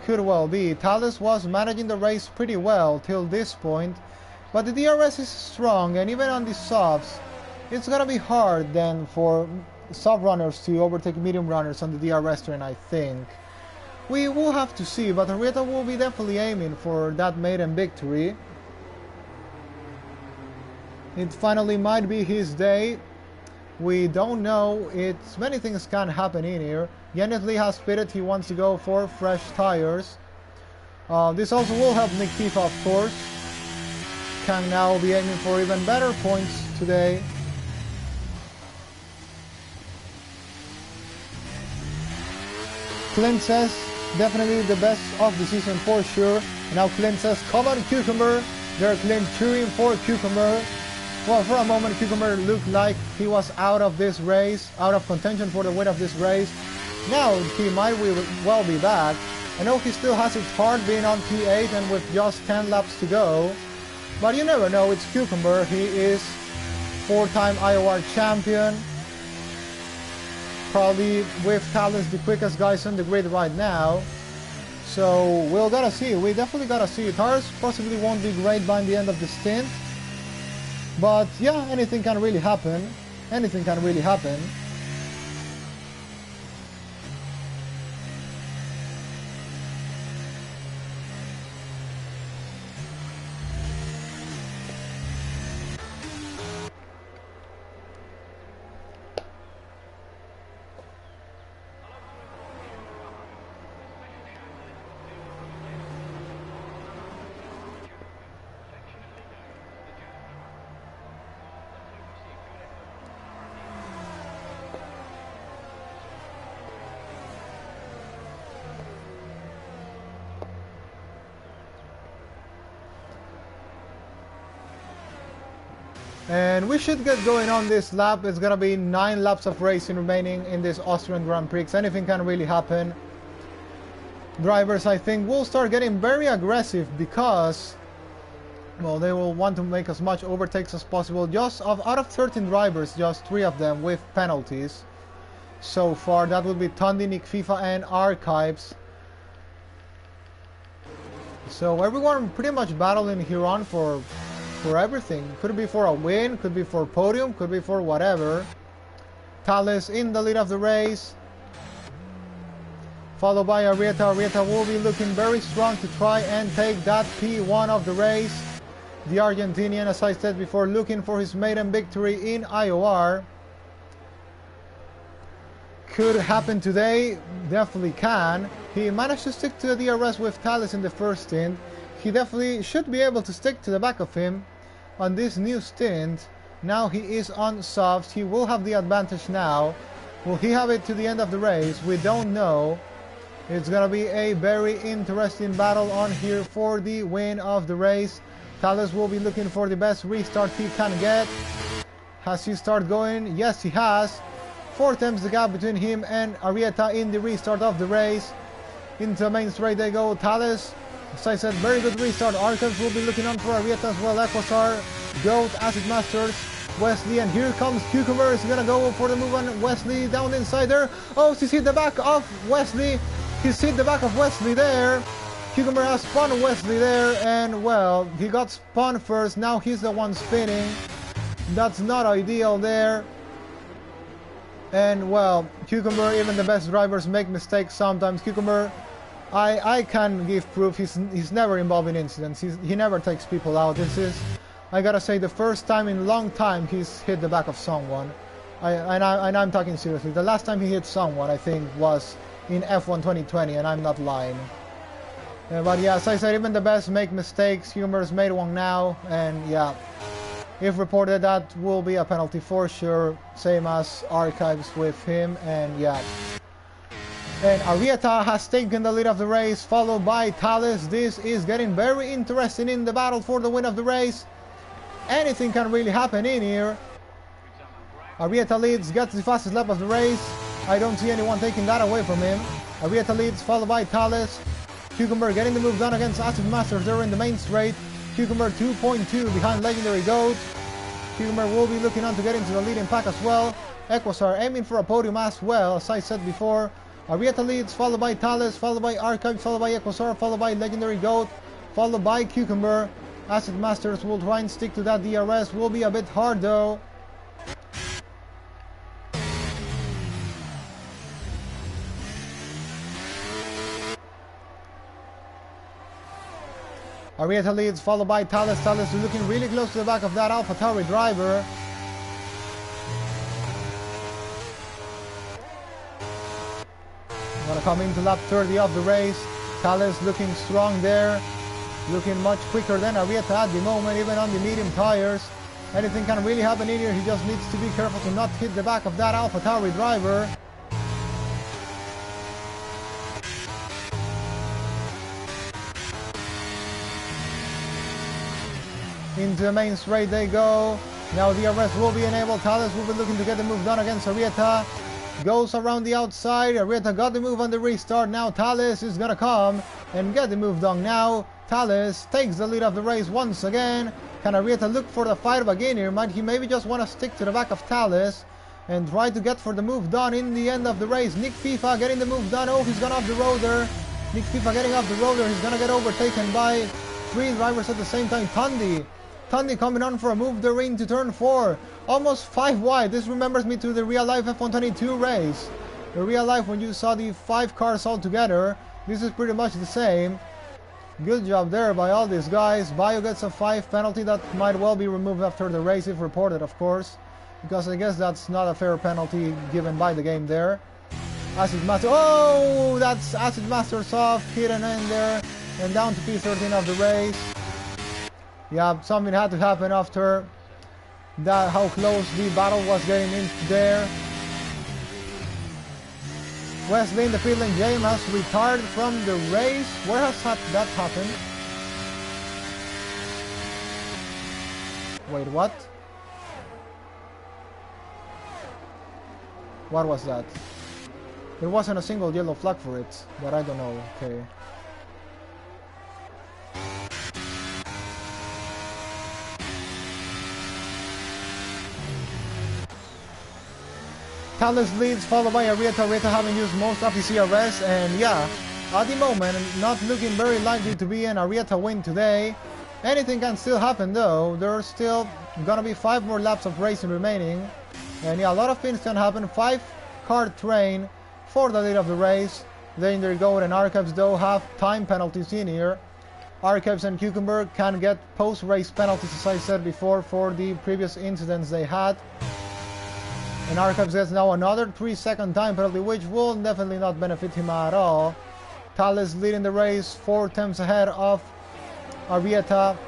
Could well be. Thales was managing the race pretty well till this point, but the DRS is strong, and even on the softs, it's gonna be hard then for soft runners to overtake medium runners on the DRS turn, I think. We will have to see, but Arrieta will be definitely aiming for that maiden victory. It finally might be his day. We don't know. It's many things can happen in here. Lee has pitted. He wants to go for fresh tires. This also will help Nick FIFA, of course. Can now be aiming for even better points today. Clint says definitely the best of the season for sure. And now Clint says, come on Cucumber. There Clint cheering for Cucumber. Well, for a moment Cucumber looked like he was out of this race, out of contention for the win of this race. Now he might well be back. I know he still has it hard being on P8 and with just 10 laps to go. But you never know, it's Cucumber. He is 4-time IOR champion. Probably with Thales the quickest guys on the grid right now. So we'll gotta see. We definitely gotta see. Tires possibly won't be great by the end of the stint. But yeah, anything can really happen. Anything can really happen. And we should get going on this lap. It's gonna be 9 laps of racing remaining in this Austrian Grand Prix. Anything can really happen. Drivers, I think, will start getting very aggressive because, well, they will want to make as much overtakes as possible. Out of 13 drivers, just 3 of them with penalties so far. That would be Tundi, Nick FIFA, and Archives. So everyone pretty much battling here on for everything. Could be for a win, could be for podium, could be for whatever. Thales in the lead of the race, followed by Arrieta. Arrieta will be looking very strong to try and take that P1 of the race. The Argentinian, as I said before, looking for his maiden victory in IOR. Could happen today, definitely can. He managed to stick to the DRS with Thales in the first stint. He definitely should be able to stick to the back of him on this new stint. Now he is on softs. He will have the advantage now. Will he have it to the end of the race? We don't know. It's gonna be a very interesting battle on here for the win of the race. Thales will be looking for the best restart he can get. Has he started going? Yes, he has. 4 times the gap between him and Arrieta in the restart of the race. Into the main straight they go. Thales, as I said, very good restart. Archives will be looking on for Arrieta as well. Equasar, Goat, Acid Masters, Wesley, and here comes Cucumber. Is gonna go for the move on Wesley down inside there. Oh, he's hit the back of Wesley. He's hit the back of Wesley there. Cucumber has spun Wesley there, and well, he got spun first. Now he's the one spinning. That's not ideal there. And well, Cucumber, even the best drivers make mistakes sometimes. Cucumber, I can give proof he's never involved in incidents. He never takes people out. This is I gotta say, the first time in a long time he's hit the back of someone. And I'm talking seriously. The last time he hit someone, I think, was in F1 2020, and I'm not lying. But yeah, as I said, even the best make mistakes. Cucumber's made one now, and yeah, if reported, that will be a penalty for sure, same as Archives with him, and yeah. And Arrieta has taken the lead of the race, followed by Thales. This is getting very interesting in the battle for the win of the race. Anything can really happen in here. Arrieta leads, gets the fastest lap of the race. I don't see anyone taking that away from him. Arrieta leads, followed by Thales. Cucumber getting the move done against Acid Masters. They're in the main straight. Cucumber 2.2 behind Legendary Goat. Cucumber will be looking on to get into the leading pack as well. Equasar aiming for a podium as well, as I said before. Arrieta leads, followed by Thales, followed by Archives, followed by Equasar, followed by Legendary Goat, followed by Cucumber. Acid Masters will try and stick to that DRS. Will be a bit hard though. Arrieta leads, followed by Thales. Thales is looking really close to the back of that AlphaTauri driver. Gonna come into lap 30 of the race. Thales looking strong there. Looking much quicker than Arrieta at the moment, even on the medium tires. Anything can really happen in here. He just needs to be careful to not hit the back of that AlphaTauri driver. Into the main straight they go. Now the DRS will be enabled. Thales will be looking to get the move done against Arrieta. Goes around the outside. Arrieta got the move on the restart. Now Thales is gonna come and get the move done now. Thales takes the lead of the race once again. Can Arrieta look for the fight again here? Might he maybe just want to stick to the back of Thales and try to get for the move done in the end of the race? Nick FIFA getting the move done. Oh, he's gone off the roader. Nick FIFA getting off the roader. He's gonna get overtaken by 3 drivers at the same time. Tandy coming on for a move there into turn 4. Almost 5 wide. This remembers me to the real life F1 22 race. The real life when you saw the 5 cars all together. This is pretty much the same. Good job there by all these guys. Bio gets a 5 penalty that might well be removed after the race if reported, of course. Because I guess that's not a fair penalty given by the game there. Acid Master. Oh, that's Acid Masters off. Hit an end there. And down to P13 of the race. Yeah, something had to happen after that, how close the battle was getting into there. Wesley in the pit lane. James has retired from the race. Where has that happened? Wait, what? What was that? There wasn't a single yellow flag for it, but I don't know. Okay. Thales leads, followed by Arrieta. Arrieta having used most of the CRS, and yeah, at the moment, not looking very likely to be an Arrieta win today. Anything can still happen though. There's still gonna be 5 more laps of racing remaining, and yeah, a lot of things can happen. 5-car train for the lead of the race. Legendary Goat and Archives though have time penalties in here. Archives and Cucumber can get post-race penalties, as I said before, for the previous incidents they had. And Archives gets now another 3-second time penalty, which will definitely not benefit him at all. Thales leading the race 4 tenths ahead of Arrieta.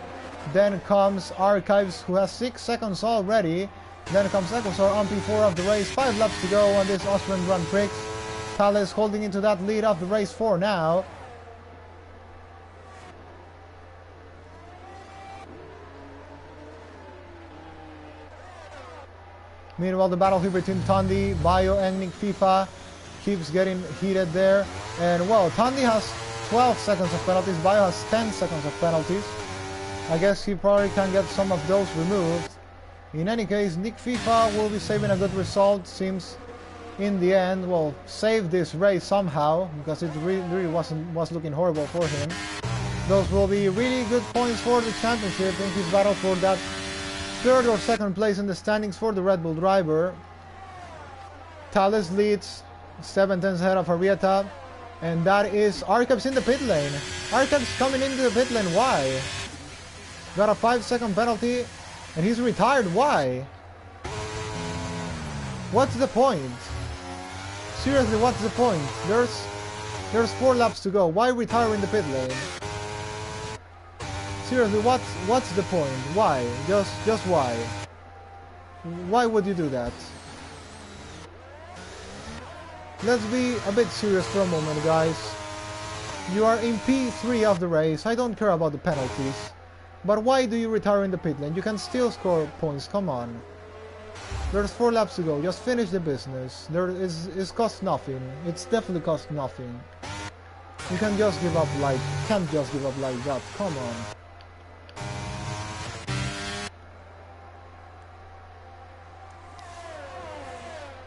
Then comes Archives, who has 6 seconds already. Then comes Equasar on P4 of the race. 5 laps to go on this Austrian Grand Prix. Thales holding into that lead of the race for now. Meanwhile, the battle here between Tandy, Bio, and Nick FIFA keeps getting heated there. And well, Tandy has 12 seconds of penalties, Bio has 10 seconds of penalties. I guess he probably can get some of those removed. In any case, Nick FIFA will be saving a good result, seems in the end. Well, save this race somehow, because it really was looking horrible for him. Those will be really good points for the championship in his battle for that 3rd or 2nd place in the standings for the Red Bull driver. Thales leads 7 tenths ahead of Arrieta, and that is Archives in the pit lane. Archives coming into the pit lane. Why? Got a 5-second penalty, and he's retired. Why? What's the point? Seriously, what's the point? There's 4 laps to go. Why retire in the pit lane? Seriously, what's the point? Why? Just why? Why would you do that? Let's be a bit serious for a moment, guys. You are in P3 of the race. I don't care about the penalties. But why do you retire in the pit lane? You can still score points, come on. There's 4 laps to go. Just finish the business. It's cost nothing. It's definitely cost nothing. You can't just give up like that. Come on.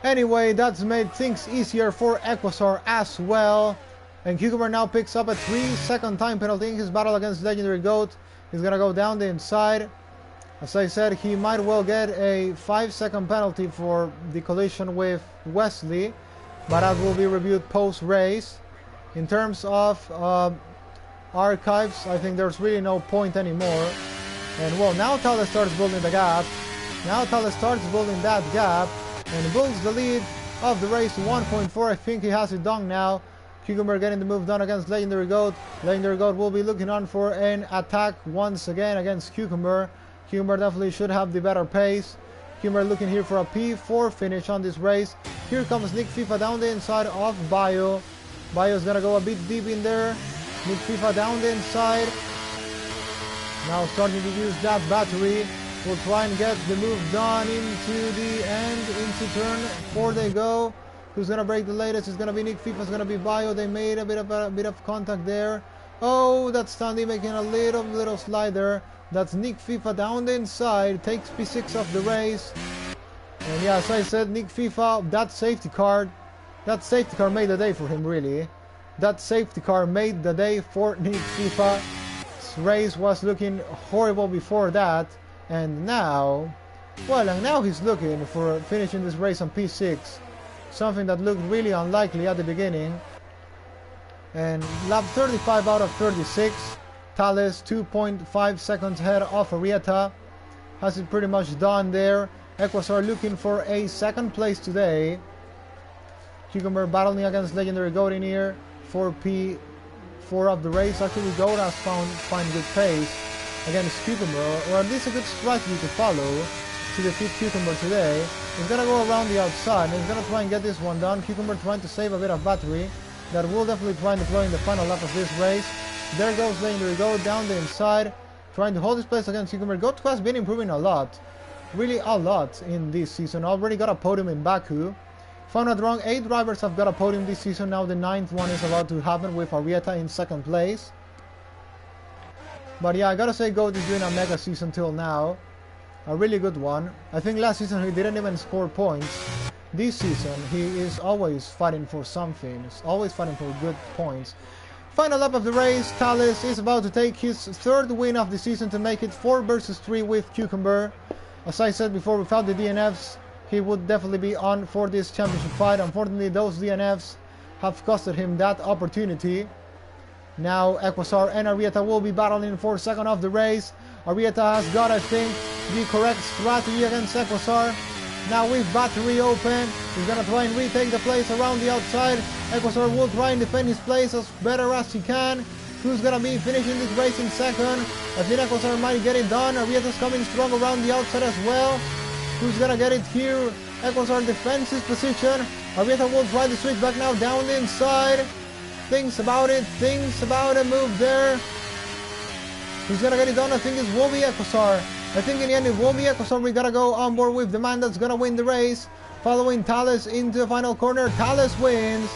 Anyway, that's made things easier for Equasar as well. And Cucumber now picks up a 3-second time penalty in his battle against Legendary Goat. He's gonna go down the inside. As I said, he might well get a 5-second penalty for the collision with Wesley, but that will be reviewed post-race. In terms of archives, I think there's really no point anymore. And well, now Thales starts building the gap. Now Thales starts building that gap and builds the lead of the race to 1.4. I think he has it done now. Cucumber getting the move done against Legendary Goat. Legendary Goat will be looking on for an attack once again against Cucumber. Cucumber definitely should have the better pace. Cucumber looking here for a P4 finish on this race. Here comes Nick FIFA down the inside of Bio. Bio's gonna go a bit deep in there. Nick FIFA down the inside. Now starting to use that battery. We'll try and get the move done into the end. Into turn 4 they go. Who's gonna break the latest? It's gonna be Nick FIFA. It's gonna be Bio. They made a bit of contact there. Oh, that's Tandy making a little slider. That's Nick FIFA down the inside. Takes P6 of the race. And yeah, as I said, Nick FIFA, that safety car made the day for him, really. That safety car made the day for Nick FIFA. His race was looking horrible before that. And now, well, and now he's looking for finishing this race on P6. Something that looked really unlikely at the beginning. And lap 35 out of 36. Thales 2.5 seconds ahead of Arrieta. Has it pretty much done there. Equasar looking for a second place today. Cucumber battling against Legendary Goat in here for P4 of the race. Actually, Goat has found good pace against Cucumber, or at least a good strategy to follow to defeat Cucumber today. He's gonna go around the outside and he's gonna try and get this one done. Cucumber trying to save a bit of battery that will definitely try and deploy in the final lap of this race. There goes Legendary Goat down the inside, trying to hold his place against Cucumber. Goat has been improving a lot, really a lot in this season. Already got a podium in Baku. If I'm not wrong, 8 drivers have got a podium this season. Now the 9th one is about to happen with Arrieta in 2nd place. But yeah, I gotta say Goat is doing a mega season till now. A really good one. I think last season he didn't even score points. This season he is always fighting for something. He's always fighting for good points. Final lap of the race, Thales is about to take his 3rd win of the season to make it 4 versus 3 with Cucumber. As I said before, without the DNFs, he would definitely be on for this championship fight. Unfortunately, those DNFs have costed him that opportunity. Now Equasar and Arrieta will be battling for 2nd of the race. Arrieta has got, I think, the correct strategy against Equasar. Now with battery open, he's gonna try and retake the place around the outside. Equasar will try and defend his place as better as he can. Who's gonna be finishing this race in 2nd? I think Equasar might get it done. Arrieta's coming strong around the outside as well. Who's gonna get it here? Equasar defends his position. Arrieta will try to switch back now down the inside. Thinks about a move there. Who's gonna get it done? I think it will be Equasar. I think in the end it will be Equasar. We gotta go on board with the man that's gonna win the race. Following Thales into the final corner. Thales wins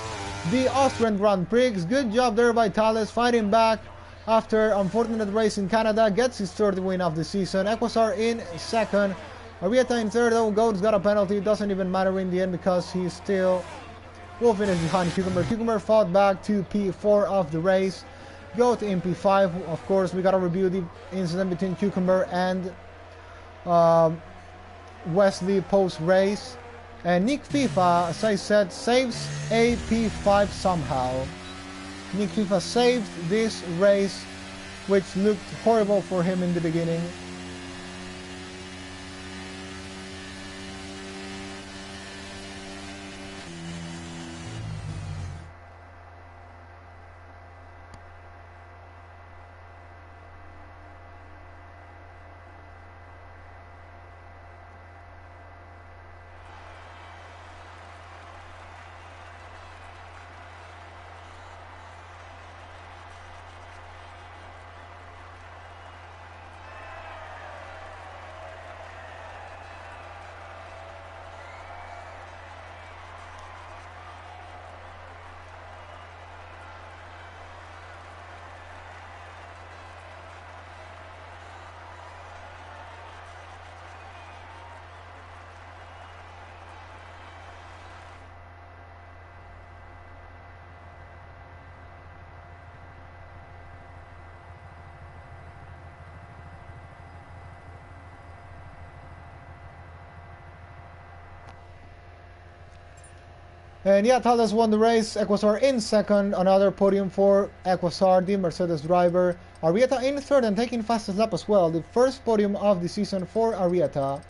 the Austrian Grand Prix. Good job there by Thales, fighting back after unfortunate race in Canada. Gets his 3rd win of the season. Equasar in 2nd. Arrieta in 3rd. Oh, Goat's got a penalty. It doesn't even matter in the end because he still will finish behind Cucumber. Cucumber fought back to P4 of the race. Goat in P5. Of course, we gotta review the incident between Cucumber and Wesley post-race. And Nick FIFA, as I said, saves a P5 somehow. Nick FIFA saved this race which looked horrible for him in the beginning. And yeah, Thales won the race. Equasar in second. Another podium for Equasar, the Mercedes driver. Arrieta in third and taking fastest lap as well. The first podium of the season for Arrieta.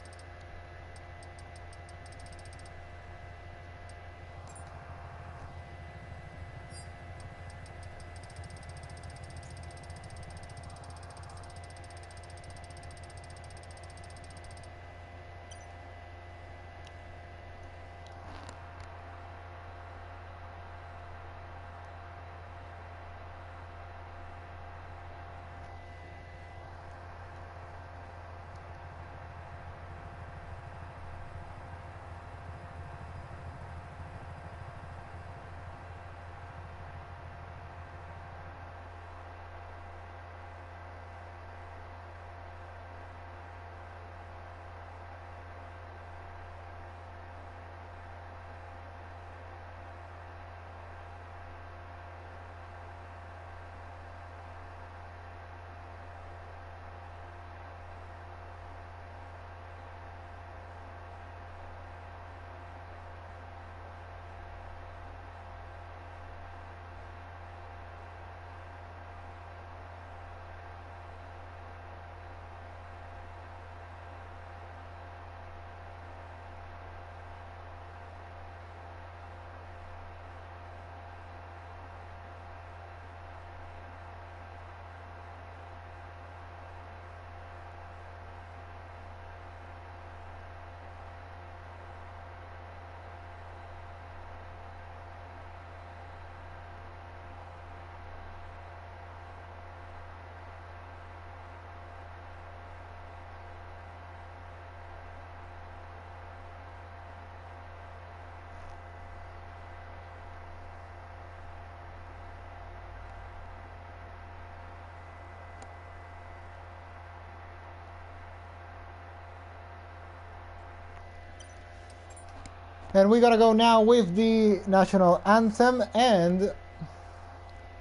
And we're gonna go now with the national anthem and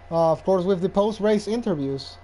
of course with the post-race interviews.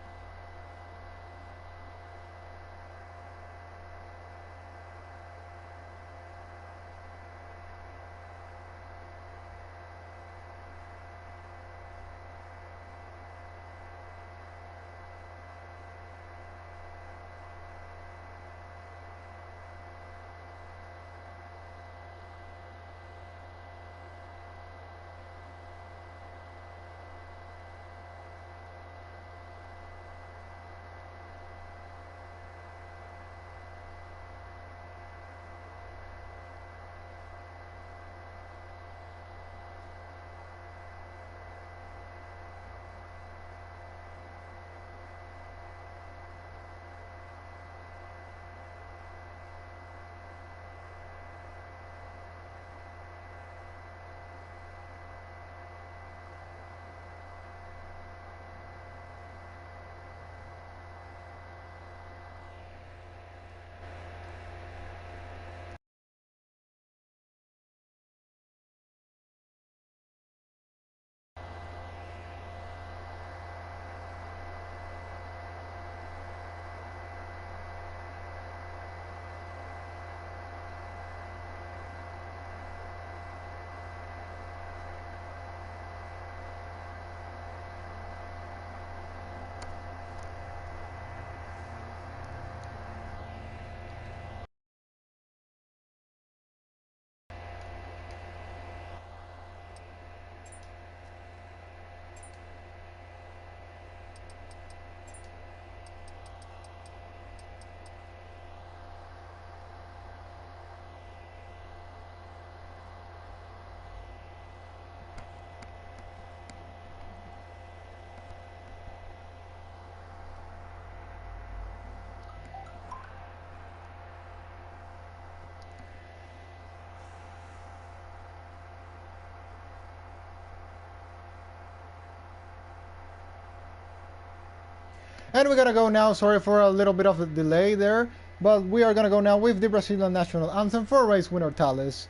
And we're gonna go now, sorry for a little bit of a delay there, but we are gonna go now with the Brazilian national anthem for race winner Thales.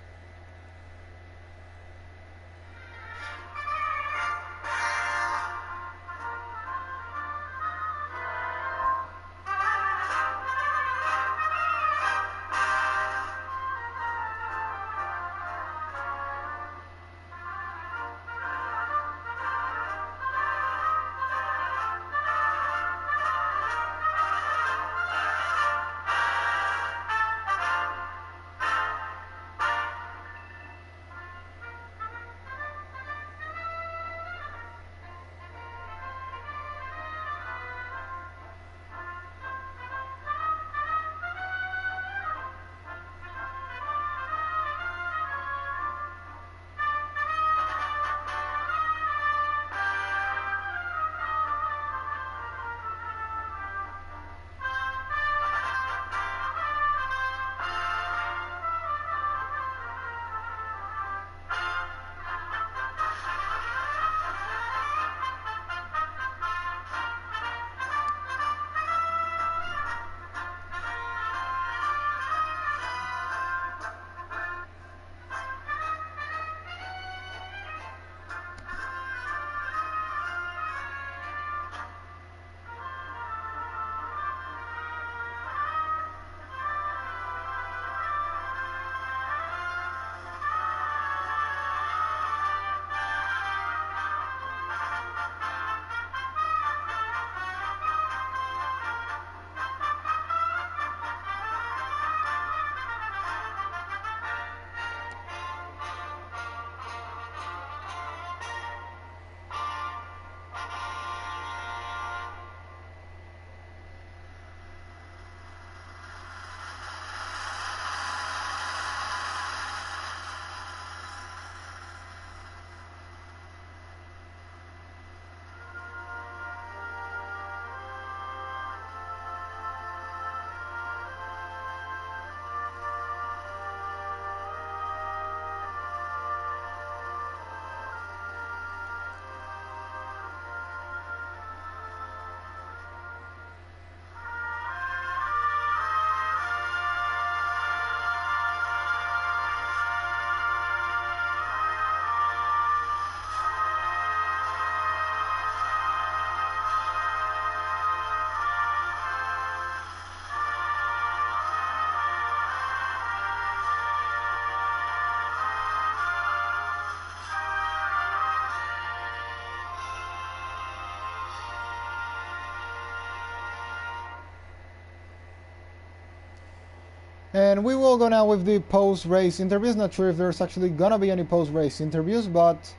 And we will go now with the post-race interviews. Not sure if there's actually gonna be any post-race interviews, but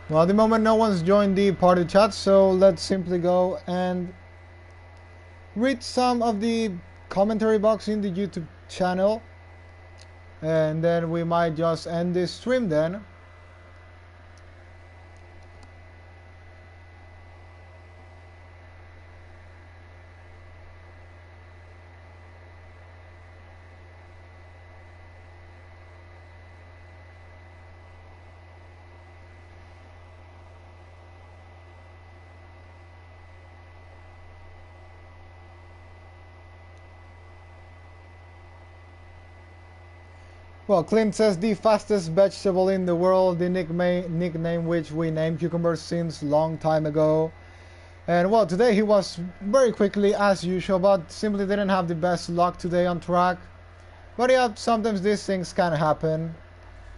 well, at the moment no one's joined the party chat, so let's simply go and read some of the commentary box in the YouTube channel, and then we might just end this stream then. Well, Clint says the fastest vegetable in the world, the nickname which we named cucumber since long time ago. And well, today he was very quickly as usual, but simply didn't have the best luck today on track. But yeah, sometimes these things can happen.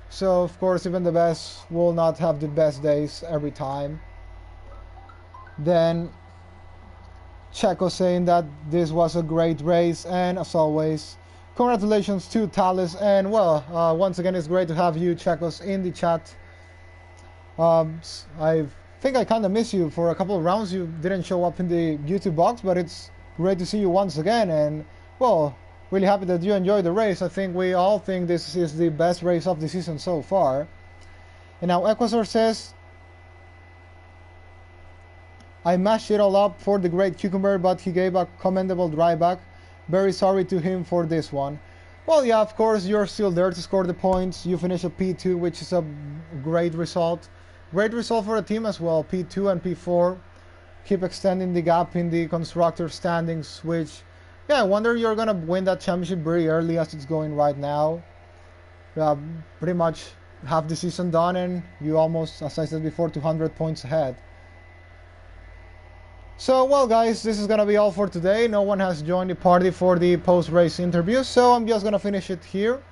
So of course even the best will not have the best days every time. Then Checo saying that this was a great race, and as always, congratulations to Thales, and well, once again it's great to have you, Checos, in the chat. I think I kind of miss you for a couple of rounds. You didn't show up in the YouTube box, but it's great to see you once again, and well, really happy that you enjoyed the race. I think we all think this is the best race of the season so far. And now Equazor says, I mashed it all up for the great cucumber, but he gave a commendable dryback. Very sorry to him for this one. Well, yeah, of course, you're still there to score the points. You finish a P2, which is a great result. Great result for the team as well. P2 and P4 keep extending the gap in the constructor standings, which, yeah, I wonder you're going to win that championship very early as it's going right now. Pretty much half the season done and you almost, as I said before, 200 points ahead. So, well guys, this is going to be all for today. No one has joined the party for the post-race interview, so I'm just going to finish it here.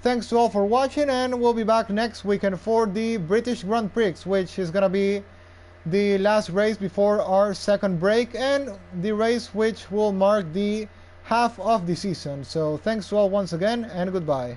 Thanks to all for watching, and we'll be back next weekend for the British Grand Prix, which is going to be the last race before our second break and the race which will mark the half of the season. So thanks to all once again, and goodbye.